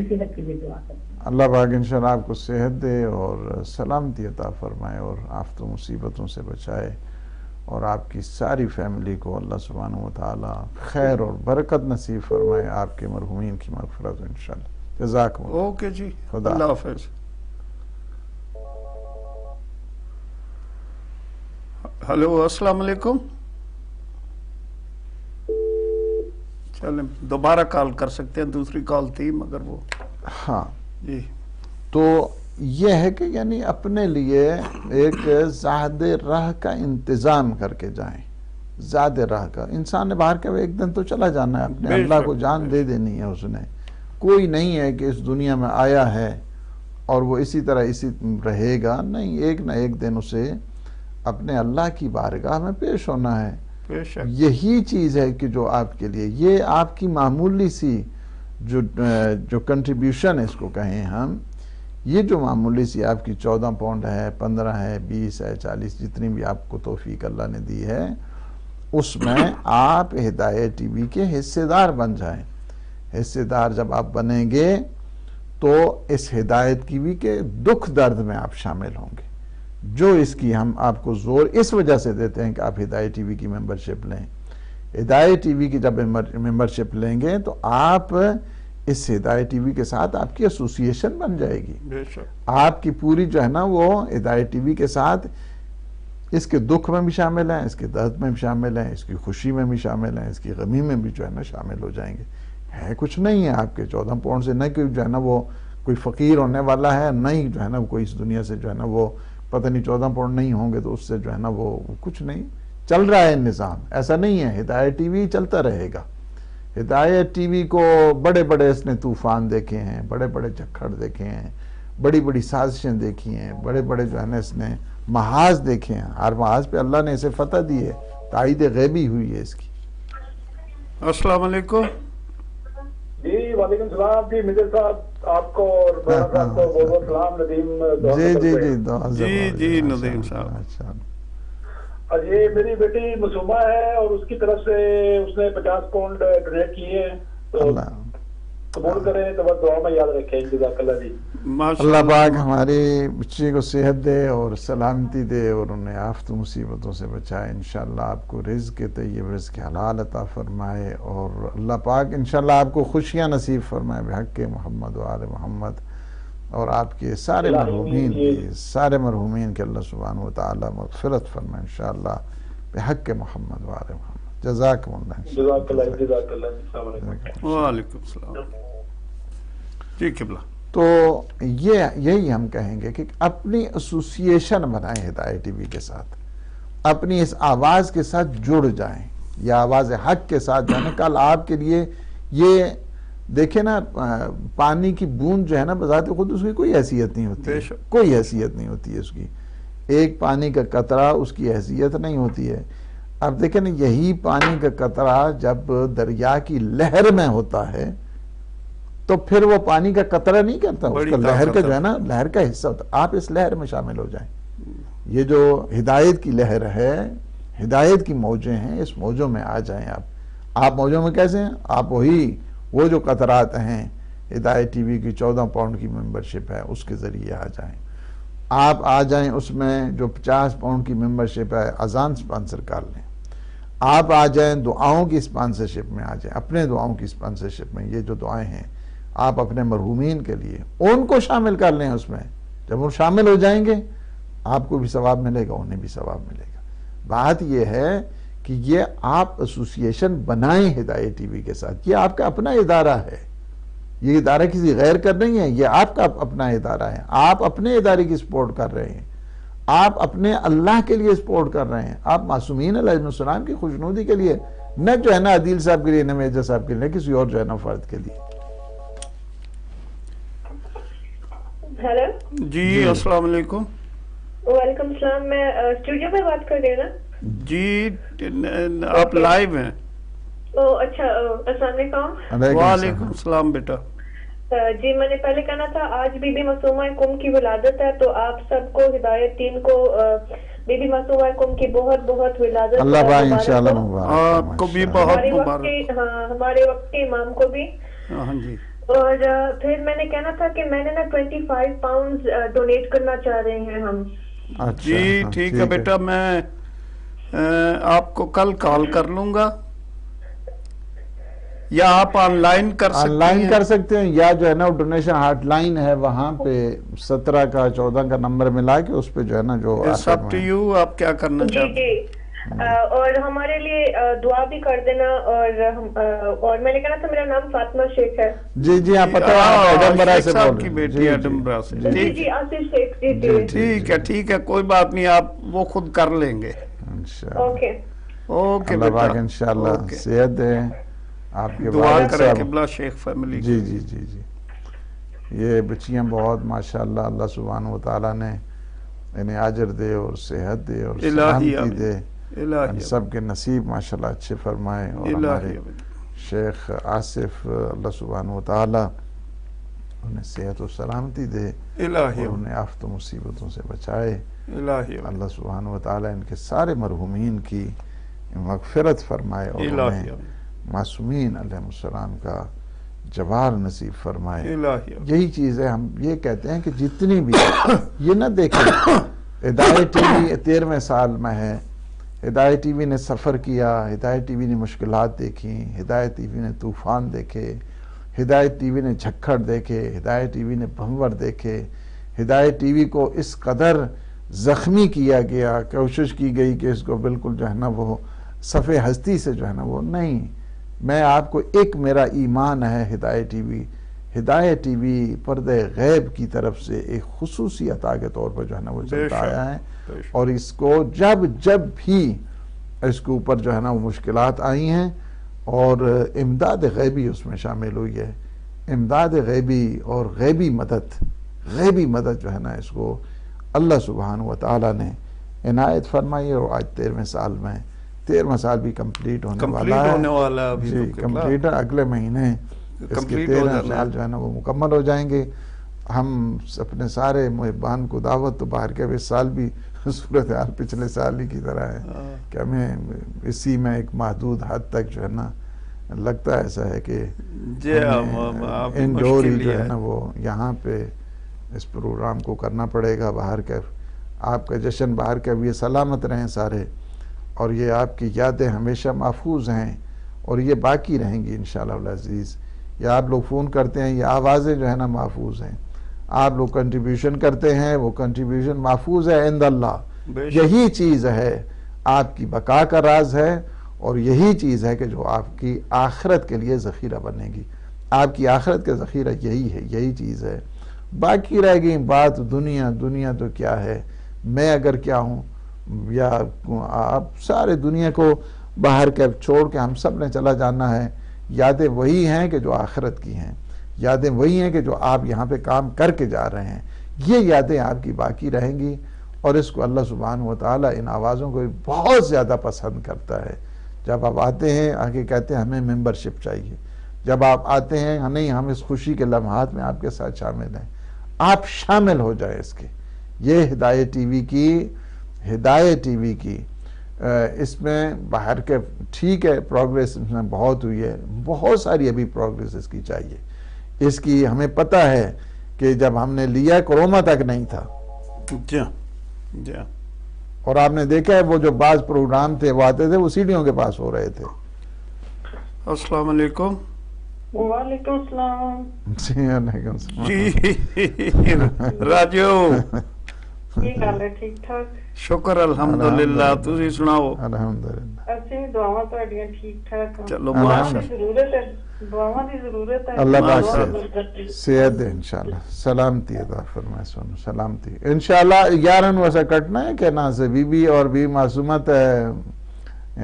اللہ پاک انشاءاللہ آپ کو صحت دے اور سلامتی عطا فرمائے اور آفت و مصیبتوں سے بچائے، اور آپ کی ساری فیملی کو اللہ سبحانہ وتعالی خیر اور برکت نصیب فرمائے، آپ کے مرحومین کی مغفرت انشاءاللہ. جزاکم اللہ. اوکے جی، خدا اللہ حافظ. ہلو السلام علیکم. چلیں دوبارہ کال کر سکتے ہیں، دوسری کال تھی مگر وہ. ہاں جی تو یہ ہے کہ یعنی اپنے لیے ایک زاد راہ کا انتظام کر کے جائیں. زیادہ راہ کا انسان نے باہر کا ایک دن تو چلا جانا ہے، اپنے اللہ کو جان دے دینی ہے اس نے. کوئی نہیں ہے کہ اس دنیا میں آیا ہے اور وہ اسی طرح اسی رہے گا، نہیں، ایک نہ ایک دن اسے اپنے اللہ کی بارگاہ میں پیش ہونا ہے. یہی چیز ہے کہ جو آپ کے لیے یہ آپ کی معمولی سی جو کنٹریبیوشن اس کو کہیں ہم، یہ جو معمولی سی آپ کی 14 پاؤنڈ ہے، 15 ہے، 20 ہے، 40، جتنی بھی آپ کو توفیق اللہ نے دی ہے، اس میں آپ ہدایت ٹی وی کے حصے دار بن جائیں. حصے دار جب آپ بنیں گے تو اس ہدایت ٹی وی کے دکھ درد میں آپ شامل ہوں گے. جو اس کی ہم آپ کو زور اس وجہ سے دیتے ہیں کہ آپ ہدایت ٹی وی کی ممبرشپ لیں. ہدایت ٹی وی کی جب ممبرشپ لیں گے تو آپ اس ہدایت ٹی وی کے ساتھ آپ کی ایسوسیشن بن جائے گی. آپ کی پوری جو ہے نا وہ ہدایت ٹی وی کے ساتھ اس کے دکھ میں بھی شامل ہیں، اس کے درد میں بھی شامل ہیں، اس کی خوشی میں بھی شامل ہیں، اس کی غمی میں بھی جو ہے نا شامل ہو جائیں گے. ہے کچھ نہیں ہے آپ کے 14 پاؤنڈ سے، نہ کہ جو ہے نا وہ کوئی فقیر ہونے والا ہے، نہ ہی جو ہے نا کوئی اس دنیا سے جو ہے نا وہ پتہ نہیں 14 پاؤنڈ نہیں ہوں گے تو اس سے جو ہے نا وہ کچھ نہیں. چل رہا ہے نظام، ایسا نہیں ہے. ہدایت ٹی وی چلتا رہے گا. ہدایت ٹی وی کو بڑے بڑے اس نے طوفان دیکھے ہیں، بڑے بڑے جھکڑ دیکھے ہیں، بڑی بڑی سازشیں دیکھی ہیں، بڑے بڑے جو ہے نا اس نے محاذ دیکھے ہیں. ہر محاذ پہ اللہ نے اسے فتح دی ہے، تائید غیبی ہوئی ہے اس کی. السلام علیکم. جی وعلیکم السلام. جی مجھے صاحب آپ کو اور صاحب کو بہت بہت سلام. ندیم جی ندیم صاحب. یہ میری بیٹی معصومہ ہے اور اس کی طرف سے اس نے 50 پاؤنڈ ڈونیٹ کیے ہیں، تو قبول کریں تو بس دعا میں یاد رکھیں. جزاک اللہ جی. اللہ پاک ہماری بچی کو صحت دے اور سلامتی دے اور انہیں آفت مصیبتوں سے بچائے. انشاءاللہ آپ کو رزق طیب، رزق حلال عطا فرمائے، اور اللہ پاک انشاءاللہ آپ کو خوشیاں نصیب فرمائے بحق محمد و آل محمد، اور آپ کے سارے مرحومین کے اللہ سبحانہ وتعالی مغفرت فرمائے انشاءاللہ بحق محمد و آل محمد. جزاکم اللہ. جزاک اللہ. جزاک اللہ. السلام علیکم. وعلیکم السلام. جی قبلہ. تو یہی ہم کہیں گے کہ اپنی ایسوسیشن بنائیں ہدایت ٹی وی کے ساتھ، اپنی اس آواز کے ساتھ جڑ جائیں، یا آواز حق کے ساتھ جو ہے نا کل آپ کے لیے یہ دیکھیں نا پانی کی بوند جو ہے نا بذات خود اس کی کوئی حیثیت نہیں ہوتی ہے، کوئی حیثیت نہیں ہوتی ہے اس کی. ایک پانی کا قطرہ اس کی حیثیت نہیں ہوتی ہے. اب دیکھیں نا یہی پانی کا قطرہ جب دریا کی لہر میں ہوتا ہے تو پھر وہ پانی کا قطرہ نہیں کرتا، اس کا لہر کا جو ہے نا لہر کا حصہ ہوتا. آپ اس لہر میں شامل ہو جائیں. یہ جو ہدایت کی لہر ہے، ہدایت کی موجیں ہیں، اس موجوں میں آ جائیں. آپ موجوں میں کیسے ہیں؟ آپ وہ جو قطرات ہیں ہدایت ٹی وی کی 14 پاؤنڈ کی ممبرشپ ہے اس کے ذریعے آ جائیں. آپ آ جائیں اس میں جو 50 پاؤنڈ کی ممبرشپ ہے اذان سپانسر کر لیں. آپ آ جائیں دعاؤں کی سپانسرشپ میں آ جائیں، اپنے دعاؤں کی سپانسرشپ میں. یہ جو دعائیں ہیں آپ اپنے مرحومین کے لیے ان کو شامل کر لیں اس میں. جب وہ شامل ہو جائیں گے آپ کو بھی ثواب ملے گا، انہیں بھی ثواب ملے گا. بات یہ ہے کہ یہ آپ ایسوسیشن بنائیں ہدایت ٹی وی کے ساتھ. یہ آپ کا اپنا ادارہ ہے، یہ ادارہ کسی غیر کا نہیں ہے، یہ آپ کا اپنا ادارہ ہے. آپ اپنے ادارے کی سپورٹ کر رہے ہیں، آپ اپنے اللہ کے لیے سپورٹ کر رہے ہیں، آپ معصومین علیہ السلام کی خوشنودی کے لیے، نہ جو ہے نا عدیل صاحب کے لیے، نہ میجر صاحب کے لیے، کسی اور جو ہے نا فرد کے لیے. ہیلو جی السلام علیکم. وعلیکم السلام. میں اسٹوڈیو میں بات کر رہی ہوں نا؟ جی آپ لائیو ہیں. اچھا السلام علیکم. وعلیکم السلام بیٹا. جی میں نے پہلے کہنا تھا آج بی بی معصومہ کم کی ولادت ہے، تو آپ سب کو ہدایت ٹیم کو بی بی معصومہ کم کی بہت بہت ولادت. اللہ بھائی انشاءاللہ مبارک. آپ کو بھی بہت مبارک. ہمارے وقت کے امام کو بھی. ہاں جی. اور پھر میں نے کہنا تھا کہ میں نے نا 25 پاؤنڈ ڈونیٹ کرنا چاہ رہے ہیں ہم. جی ٹھیک ہے بیٹا، میں آپ کو کل کال کر لوں گا، یا آپ آن لائن کر سکتے ہیں، یا جو ہے نا ڈونیشن ہاٹ لائن ہے وہاں پہ 17 کا 14 کا نمبر ملا کے اس پہ جو ہے نا جو سب ٹو یو آپ کیا کرنا چاہتے ہیں. اور ہمارے لیے دعا بھی کر دینا. اور میں نے کہنا تھا میرا نام فاطمہ شیخ ہے. جی آپ پتہ ہے ایڈمبرا سے بول کی بیٹی ایڈمبرا سے. جی آصف شیخ. ٹھیک ہے کوئی بات نہیں، آپ وہ خود کر لیں گے. اوکے. اوکے اللہ پاک بیٹا، انشاءاللہ اوکے۔ صحت دے آپ کے دعا والد کرے صاحب. قبلہ شیخ فیملی جی جی جی جی یہ بچیاں بہت ماشاءاللہ اللہ سبحانہ و تعالیٰ نے انہیں اجر دے اور صحت دے اور الہی سلامتی آمین، دے، الہی ان سب کے نصیب ماشاءاللہ اچھے فرمائے، اور الہی ہمارے آمین۔ شیخ آصف اللہ سبحانہ و تعالیٰ انہیں صحت و سلامتی دے الہی اور آمین، انہیں آفت و مصیبتوں سے بچائے. الہی آمین، اللہ سبحانہ و تعالیٰ ان کے سارے مرحومین کی مغفرت فرمائے اور الہی انہیں آمین، معصومین علیہ السلام کا جوار نصیب فرمائے. الہی آمین۔ یہی چیز ہے، ہم یہ کہتے ہیں کہ جتنی بھی یہ نہ دیکھیں ہدایت ٹی وی 13ویں سال میں ہے، ہدایت ٹی وی نے سفر کیا، ہدایت ٹی وی نے مشکلات دیکھی، ہدایت ٹی وی نے طوفان دیکھے، ہدایت ٹی وی نے جھکڑ دیکھے، ہدایت ٹی وی نے بھنور دیکھے، ہدایت ٹی وی کو اس قدر زخمی کیا گیا، کوشش کی گئی کہ اس کو بالکل جو ہے نا وہ صفحے ہستی سے جو ہے نا وہ نہیں. میں آپ کو ایک میرا ایمان ہے ہدایت ٹی وی پردہ غیب کی طرف سے ایک خصوصی عطا کے طور پر جو ہے نا وہ چلتا آیا ہے، اور اس کو جب بھی اس کے اوپر جو ہے نا وہ مشکلات آئی ہیں اور امداد غیبی اس میں شامل ہوئی ہے، امداد غیبی اور غیبی مدد جو ہے نا اس کو اللہ سبحانہ و تعالیٰ نے عنایت فرمائی. اور آج 13واں سال بھی کمپلیٹ ہونے والا ہے. جی کمپلیٹ اگلے مہینے اس کے 13 سال جو ہے نا وہ مکمل ہو جائیں گے. ہم اپنے سارے محبان کو دعوت تو باہر کے اس سال بھی صورتحال پچھلے سال ہی کی طرح ہے کہ ہمیں اسی میں ایک محدود حد تک جو ہے نا لگتا ایسا ہے کہ انڈور ہی جو ہے نا وہ یہاں پہ اس پروگرام کو کرنا پڑے گا. باہر کا آپ کا جشن باہر کا بھی سلامت رہیں سارے، اور یہ آپ کی یادیں ہمیشہ محفوظ ہیں اور یہ باقی رہیں گی انشاءاللہ العزیز. یہ آپ لوگ فون کرتے ہیں، یہ آوازیں جو ہے نا محفوظ ہیں. آپ لوگ کنٹریبیوشن کرتے ہیں، وہ کنٹریبیوشن محفوظ ہے عند اللہ. یہی چیز ہے آپ کی بقا کا راز ہے، اور یہی چیز ہے کہ جو آپ کی آخرت کے لیے ذخیرہ بنے گی. آپ کی آخرت کا ذخیرہ یہی ہے، یہی چیز ہے. باقی رہ گئی بات دنیا تو کیا ہے، میں اگر کیا ہوں، یا آپ سارے دنیا کو باہر کے چھوڑ کے ہم سب نے چلا جانا ہے. یادیں وہی ہیں کہ جو آخرت کی ہیں، یادیں وہی ہیں کہ جو آپ یہاں پہ کام کر کے جا رہے ہیں. یہ یادیں آپ کی باقی رہیں گی، اور اس کو اللہ سبحانہ و تعالیٰ ان آوازوں کو بہت زیادہ پسند کرتا ہے. جب آپ آتے ہیں آگے کہتے ہیں ہمیں ممبرشپ چاہیے، جب آپ آتے ہیں نہیں ہم اس خوشی کے لمحات میں آپ کے ساتھ شامل ہیں، آپ شامل ہو جائیں اس کے. یہ ہدایت ٹی وی کی اس میں باہر کے ٹھیک ہے پروگریس اس میں بہت ہوئی ہے، بہت ساری ابھی پروگریس اس کی چاہیے. اس کی ہمیں پتہ ہے کہ جب ہم نے لیا کروما تک نہیں تھا، جی اور آپ نے دیکھا ہے وہ جو بعض پروگرام تھے وہ آتے تھے وہ سیڑھیوں کے پاس ہو رہے تھے. السلام علیکم. وعلیکم السلام. جی علیکم السلام. جی راجو ਕੀ ਗੱਲ ਹੈ ਠੀਕ ਠਾਕ ਸ਼ੁਕਰ ਅਲਹਮਦੁਲਿਲਾ. ਤੁਸੀਂ ਸੁਣਾਓ? الحمدللہ ਅਸੀਂ ਦੁਆਵਾਂ ਤੁਹਾਡੀਆਂ ਠੀਕ ਠਾਕ ਹਾਂ. ਚਲੋ ਦੁਆਵਾਂ ਦੀ ਜ਼ਰੂਰਤ ہے, ਦੁਆਵਾਂ ਦੀ ਜ਼ਰੂਰਤ ہے. اللہ پاک صحت دے انشاءاللہ، سلامتی عطا فرمائے. سنو سلامتی انشاءاللہ. 11 ویسا کٹنا ہے کہ نا سے بی بی اور بی معصومت ہے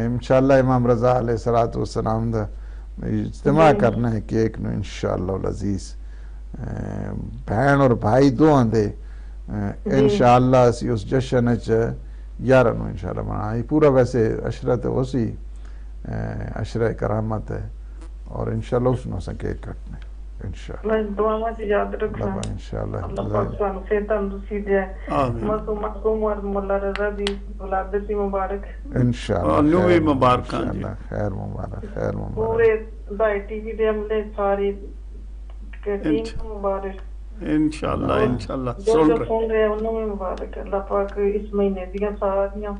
انشاءاللہ. امام رضا علیہ السلام دا اجتماع کرنا ہے کیک نو انشاءاللہ العزیز. بہن اور بھائی دو آندے انشاءاللہ اسی اس جشن اچ 11 نو انشاءاللہ منائی. پورا ویسے عشرت اسی عشرہ کرامت ہے، اور انشاءاللہ اس نو سے کیک کٹنا ہے انشاءاللہ. میں دعاواں چ یاد رکھنا انشاءاللہ. اللہ پاک سانو صحت تندرستی دے. معصوم اور مولا رضا دی ولادت مبارک انشاءاللہ. نوی مبارکاں جی. خیر مبارک، خیر مبارک. پورے ہدایت ٹی وی دے عملے ساری ٹیم مبارک انشاءاللہ. انشاءاللہ جو سن جو رہے سن رہے ہیں انہوں میں مبارک. اللہ پاک اس مہینے دیاں ساریاں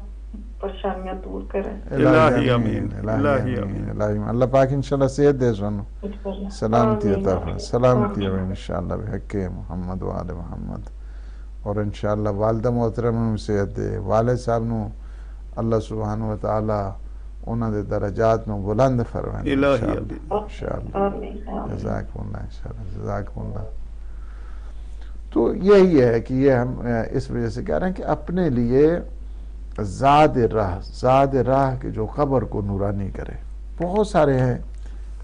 پریشانیاں دور کریں. الہی آمین. الہی آمین. الہی اللہ پاک انشاءاللہ صحت دے سنو، سلامتی عطا فرمائے. سلامتی ہو انشاءاللہ بحق محمد و آل محمد. اور انشاءاللہ والدہ محترمہ نو صحت دے، والد صاحب نو اللہ سبحانہ و تعالی انہاں دے درجات نو بلند فرمائے انشاءاللہ. جزاکم اللہ انشاءاللہ. جزاکم اللہ. تو یہی ہے کہ یہ ہم اس وجہ سے کہہ رہے ہیں کہ اپنے لیے زاد راہ کہ جو قبر کو نورانی کرے. بہت سارے ہیں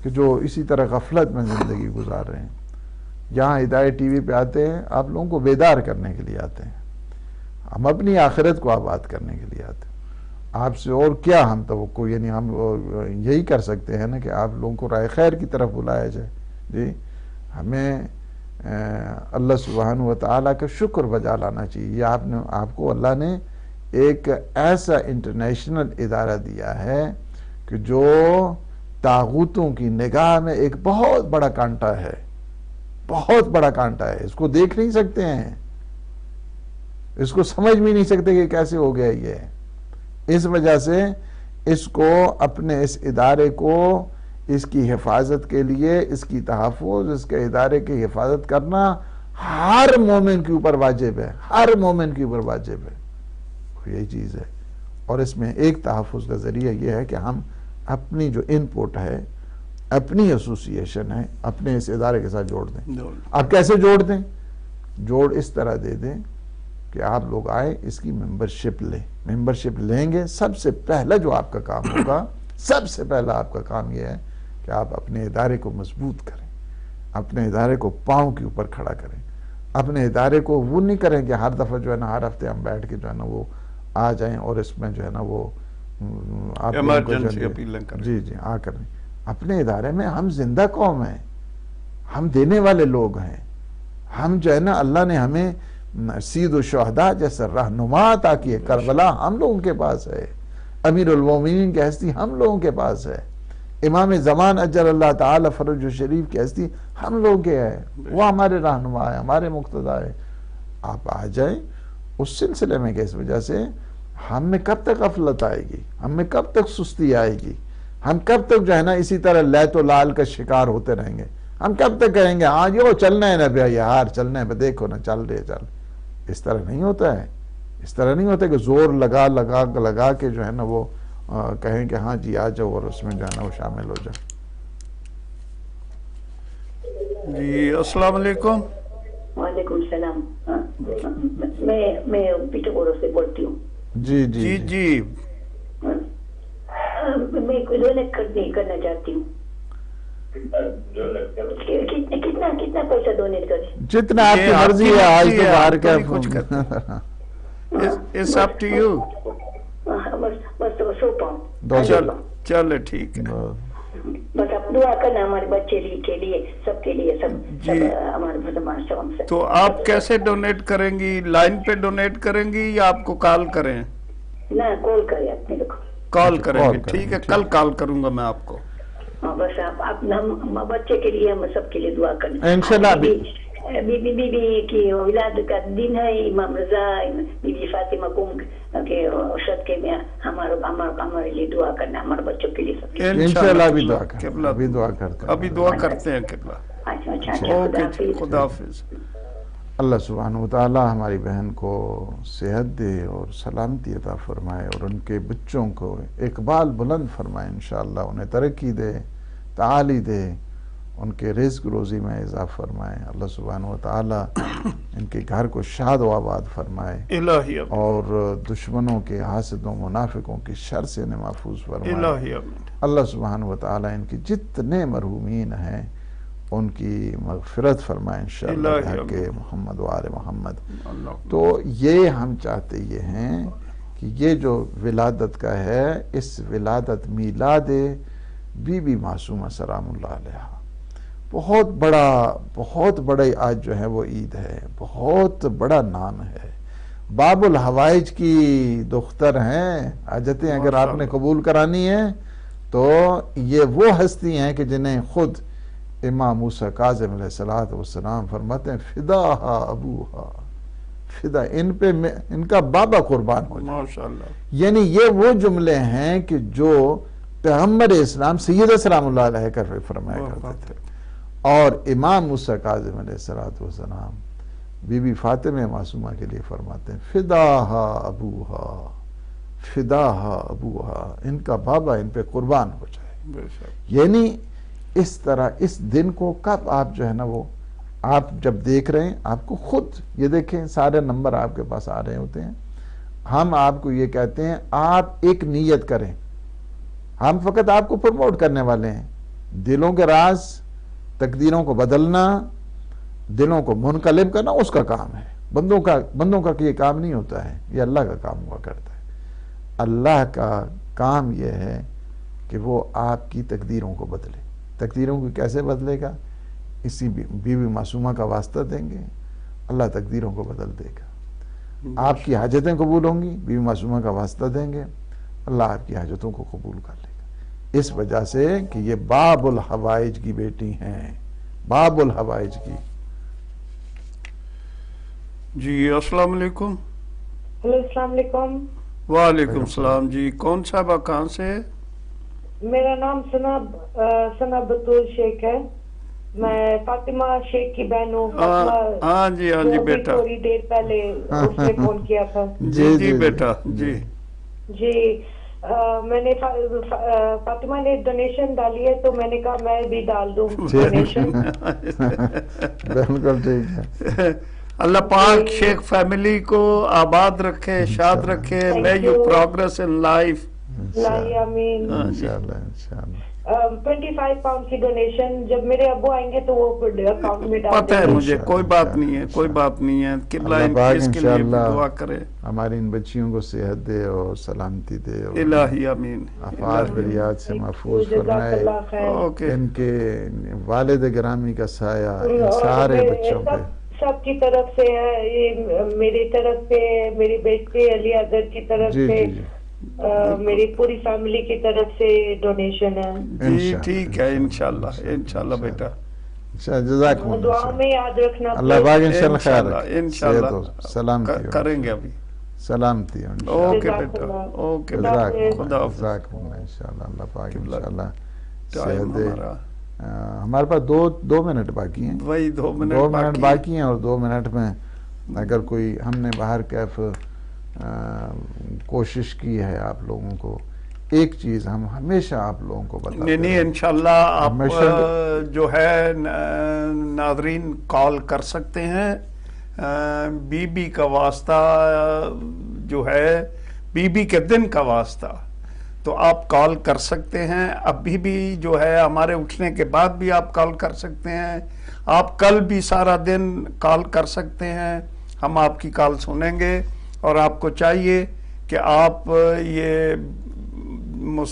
کہ جو اسی طرح غفلت میں زندگی گزار رہے ہیں. یہاں ہدایت ٹی وی پہ آتے ہیں، آپ لوگوں کو بیدار کرنے کے لیے آتے ہیں. ہم اپنی آخرت کو آباد کرنے کے لیے آتے ہیں. آپ سے اور کیا ہم توقع، یعنی ہم یہی کر سکتے ہیں نا کہ آپ لوگوں کو رائے خیر کی طرف بلایا جائے. جی ہمیں اللہ سبحانہ و تعالیٰ کا شکر بجا لانا چاہیے. یہ آپ کو اللہ نے ایک ایسا انٹرنیشنل ادارہ دیا ہے کہ جو طاغوتوں کی نگاہ میں ایک بہت بڑا کانٹا ہے، بہت بڑا کانٹا ہے. اس کو دیکھ نہیں سکتے ہیں، اس کو سمجھ بھی نہیں سکتے کہ کیسے ہو گیا یہ. اس وجہ سے اس کو اپنے اس ادارے کو، اس کی حفاظت کے لیے، اس کی تحفظ، اس کے ادارے کی حفاظت کرنا ہر مومن کے اوپر واجب ہے، ہر مومن کے اوپر واجب ہے. یہی چیز ہے. اور اس میں ایک تحفظ کا ذریعہ یہ ہے کہ ہم اپنی جو ان پٹ ہے، اپنی ایسوسیشن ہے، اپنے اس ادارے کے ساتھ جوڑ دیں. آپ کیسے جوڑ دیں؟ جوڑ اس طرح دے دیں کہ آپ لوگ آئے، اس کی ممبرشپ لیں. ممبرشپ لیں گے، سب سے پہلا جو آپ کا کام ہوگا، سب سے پہلا آپ کا کام یہ ہے کہ آپ اپنے ادارے کو مضبوط کریں، اپنے ادارے کو پاؤں کے اوپر کھڑا کریں. اپنے ادارے کو وہ نہیں کریں کہ ہر دفعہ جو ہے نا، ہر ہفتے ہم بیٹھ کے جو ہے نا وہ آ جائیں اور اس میں جو ہے نا وہ آپ ایمرجنسی اپیلیں کریں. جی آ کریں. اپنے ادارے میں ہم زندہ قوم ہیں، ہم دینے والے لوگ ہیں. ہم جو ہے نا، اللہ نے ہمیں سید الشہداء جیسا رہنما عطا کی ہے. کربلا ہم لوگوں کے پاس ہے. امیر المومنین کی ہستی ہم لوگوں کے پاس ہے. امام زمان اجل اللہ تعالی فرج شریف کی ہستی ہم لوگوں کے ہے. وہ ہمارے رہنما ہے، ہمارے مقتدا ہے. آپ آ جائیں اس سلسلے میں کہ اس وجہ سے ہم میں کب تک غفلت آئے گی، ہم میں کب تک سستی آئے گی، ہم کب تک جو ہے نا اسی طرح لیت و لال کا شکار ہوتے رہیں گے. ہم کب تک کہیں گے ہاں یہ چلنا ہے نا بھیا، یار چلنا ہے، دیکھو نا چل رہے چل. اس طرح نہیں ہوتا ہے. اس طرح نہیں ہوتا کہ زور لگا کے جو ہے نا وہ کہیں کہ ہاں جی آ جاؤ اور اس میں جو ہے نا وہ شامل ہو جاؤ. جی السلام علیکم. وعلیکم السلام. میں پیٹربورو سے بولتی ہوں. جی جی جی میں ڈونیٹ کرنا چاہتی ہوں. کتنا پیسہ ڈونیٹ کریں؟ جتنا آپ کی مرضی ہے. آج تو باہر کا کچھ It's up to you. بس 100 پاؤنڈ. چلے ٹھیک ہے. بس آپ دعا کرنا ہمارے بچے کے لیے، سب کے لیے، سب ہمارے مسلمان شوم سے. تو آپ کیسے ڈونیٹ کریں گی؟ لائن پہ ڈونیٹ کریں گی یا آپ کو کال کریں؟ نہ کال کریں آپ میرے کو. کال کریں گے. ٹھیک ہے، کل کال کروں گا میں آپ کو. بس آپ بچے کے لیے، ہم سب کے لیے دعا کرنا. انشاءاللہ. بی کی ولادت کا دن ہے. امام رضا، بی بی فاطمہ کم کے صدقے میں ہمارے لیے دعا کرنا، ہمارے بچوں کے لیے سب. انشاءاللہ ابھی دعا کرتے ہیں. ابھی دعا کرتے ہیں قبلہ. اوکے، خدا حافظ. اللہ سبحانہ وتعالی ہماری بہن کو صحت دے اور سلامتی عطا فرمائے اور ان کے بچوں کو اقبال بلند فرمائے انشاءاللہ. انہیں ترقی دے، تعالی دے، ان کے رزق روزی میں اضافہ فرمائے. اللہ سبحانہ وتعالی ان کے گھر کو شاد و آباد فرمائے الہی اور دشمنوں کے، حاسدوں، منافقوں کی شر سے انہیں محفوظ فرمائے. الہی اللہ سبحانہ وتعالی ان کی جتنے مرحومین ہیں ان کی مغفرت فرمائے انشاءاللہ بحق محمد و آل محمد. تو یہ ہم چاہتے یہ ہیں کہ یہ جو ولادت کا ہے، اس ولادت میلاد بی بی معصومہ سلام اللہ علیہ بہت بڑا آج جو ہے وہ عید ہے، بہت بڑا نام ہے. باب الحوائج کی دختر ہیں. حاجتیں اگر آپ نے قبول کرانی ہے تو یہ وہ ہستی ہیں کہ جنہیں خود امام موسیٰ کاظم علیہ السلام فرماتے ہیں فداہا ابوہا، فدا ان پہ ان کا بابا قربان ہو جائے. ماشاءاللہ. یعنی یہ وہ جملے ہیں کہ جو پیغمبر اسلام سید سلام اللہ علیہ کا فرمایا کرتے تھے. اور امام موسیٰ کاظم علیہ السلام بی بی فاطمہ معصومہ کے لیے فرماتے ہیں فداہا ابوہا، فداہا ابوہا، ان کا بابا ان پہ قربان ہو جائے. یعنی اس طرح اس دن کو کب آپ جو ہے نا وہ آپ جب دیکھ رہے ہیں، آپ کو خود یہ دیکھیں سارے نمبر آپ کے پاس آ رہے ہوتے ہیں. ہم آپ کو یہ کہتے ہیں آپ ایک نیت کریں، ہم فقط آپ کو پروموٹ کرنے والے ہیں. دلوں کے راز، تقدیروں کو بدلنا، دلوں کو منقلب کرنا اس کا کام ہے. بندوں کا یہ کام نہیں ہوتا ہے، یہ اللہ کا کام ہوا کرتا ہے. اللہ کا کام یہ ہے کہ وہ آپ کی تقدیروں کو بدلے. تقدیروں کو کیسے بدلے گا؟ اسی بی بی معصومہ کا واسطہ دیں گے، اللہ تقدیروں کو بدل دے گا. آپ کی حاجتیں قبول ہوں گی، بی بی معصومہ کا واسطہ دیں گے، اللہ آپ کی حاجتوں کو قبول کر لے گا. اس وجہ سے کہ یہ باب الحوائج کی بیٹی ہیں، باب الحوائج کی. جی السلام علیکم. ہلو السلام علیکم. وعلیکم السلام. جی کون صاحبہ کہاں سے ہے؟ میرا نام ثنا بطول شیخ ہے. میں فاطمہ شیخ کی بہن ہوں. ہاں جی بیٹا، تھوڑی دیر پہلے اس نے فون کیا تھا. جی بیٹا. جی میں نے فاطمہ نے ڈونیشن ڈالی ہے تو میں نے کہا میں بھی ڈال دوں ڈونیشن. بالکل ٹھیک ہے. اللہ پاک شیخ فیملی کو آباد رکھے، شاد رکھے. May you progress in life. آمین. انشاءاللہ انشاءاللہ. 25 پاؤنڈ کی ڈونیشن جب میرے ابو آئیں گے تو وہ اکاؤنٹ میں ڈال پتہ ہے مجھے. کوئی بات نہیں ہے، کوئی بات نہیں ہے. قبلہ ان کیس کے لیے دعا کرے. ہماری ان بچیوں کو صحت دے اور سلامتی دے، الہی آمین. آفات بریات سے محفوظ فرمائے. ان کے والد گرامی کا سایہ ان سارے بچوں پہ سب کی طرف سے ہے. میری طرف سے، میری بیٹی علی اظہر کی طرف سے، میری پوری فیملی کی طرف سے ڈونیشن ہے. جی ٹھیک ہے انشاءاللہ. انشاءاللہ بیٹا. جزاکم اللہ. دعا میں یاد رکھنا. اللہ پاک انشاءاللہ خیر انشاءاللہ سلامتی کریں گے ابھی. سلامتی. اوکے بیٹا. اوکے خدا حافظ. جزاکم انشاءاللہ. اللہ پاک انشاءاللہ ٹائم ہمارا ہمارے پاس دو منٹ باقی ہیں. وہی 2 منٹ باقی ہیں اور 2 منٹ میں اگر کوئی ہم نے باہر کیف کوشش کی ہے آپ لوگوں کو ایک چیز ہم ہمیشہ آپ لوگوں کو بتاتے ہیں. نہیں انشاءاللہ آپ جو ہے ناظرین کال کر سکتے ہیں. بی بی کا واسطہ جو ہے بی بی کے دن کا واسطہ تو آپ کال کر سکتے ہیں. ابھی بھی جو ہے ہمارے اٹھنے کے بعد بھی آپ کال کر سکتے ہیں. آپ کل بھی سارا دن کال کر سکتے ہیں. ہم آپ کی کال سنیں گے اور آپ کو چاہیے کہ آپ یہ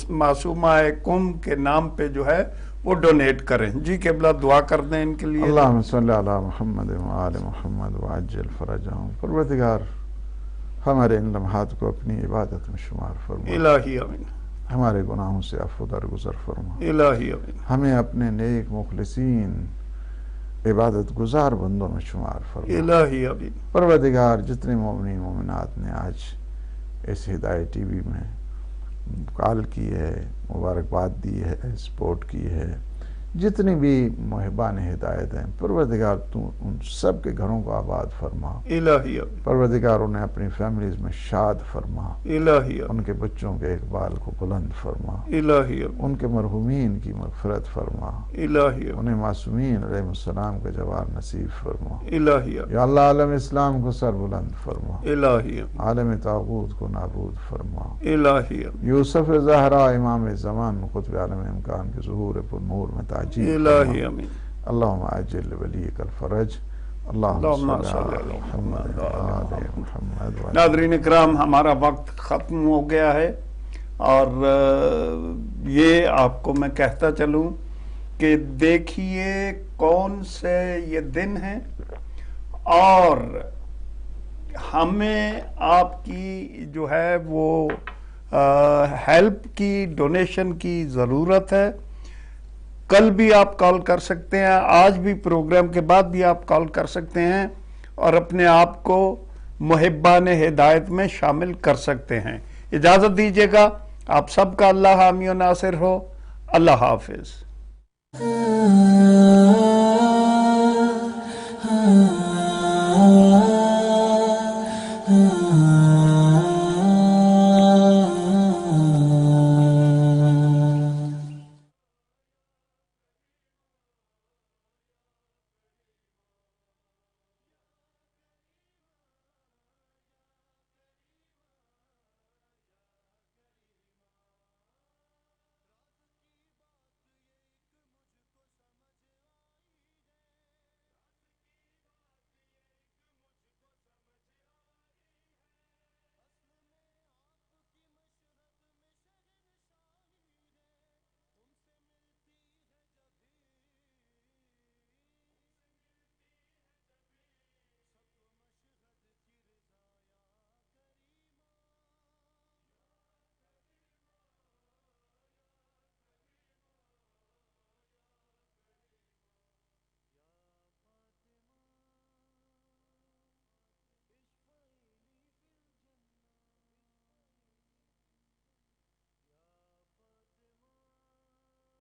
معصومہ کم کے نام پہ جو ہے وہ ڈونیٹ کریں. جی قبلہ دعا کر دیں ان کے لیے. اللہم صلی علی محمد و آل محمد وعجل فرجہم. پروردگار ہمارے ان لمحات کو اپنی عبادت میں شمار فرما. الہی آمین. ہمارے گناہوں سے عفو درگزر فرما. الہی آمین. ہمیں اپنے نیک مخلصین عبادت گزار بندوں میں شمار فرما. الہی آمین. پروردگار جتنے مومنین مومنات نے آج اس ہدایت ٹی وی میں کال کی ہے، مبارکباد دی ہے، سپورٹ کی ہے، جتنی بھی محبان ہدایت ہیں پروردگار تو ان سب کے گھروں کو آباد فرما. الہی آمین. پروردگار انہیں اپنی فیملیز میں شاد فرما. الہی آمین. ان کے بچوں کے اقبال کو بلند فرما. الہی آمین. ان کے مرحومین کی مغفرت فرما. الہی آمین. انہیں معصومین علیہ السلام کا جوار نصیب فرما. الہی آمین. یا اللہ عالم اسلام کو سر بلند فرما. الہی آمین. عالم طاغوت کو نابود فرما. الہی آمین. یوسف زہرا امام زمان قطب عالم امکان کے ظہور پر نور میں الہی آمین. اللہم عجل ولیک الفرج. اللہم صلی علی محمد وآل محمد. ناظرین اکرام ہمارا وقت ختم ہو گیا ہے اور یہ آپ کو میں کہتا چلوں کہ دیکھیے کون سے یہ دن ہیں اور ہمیں آپ کی جو ہے وہ ہیلپ کی ڈونیشن کی ضرورت ہے. کل بھی آپ کال کر سکتے ہیں، آج بھی پروگرام کے بعد بھی آپ کال کر سکتے ہیں اور اپنے آپ کو محبان ہدایت میں شامل کر سکتے ہیں. اجازت دیجیے گا. آپ سب کا اللہ حامی و ناصر ہو. اللہ حافظ.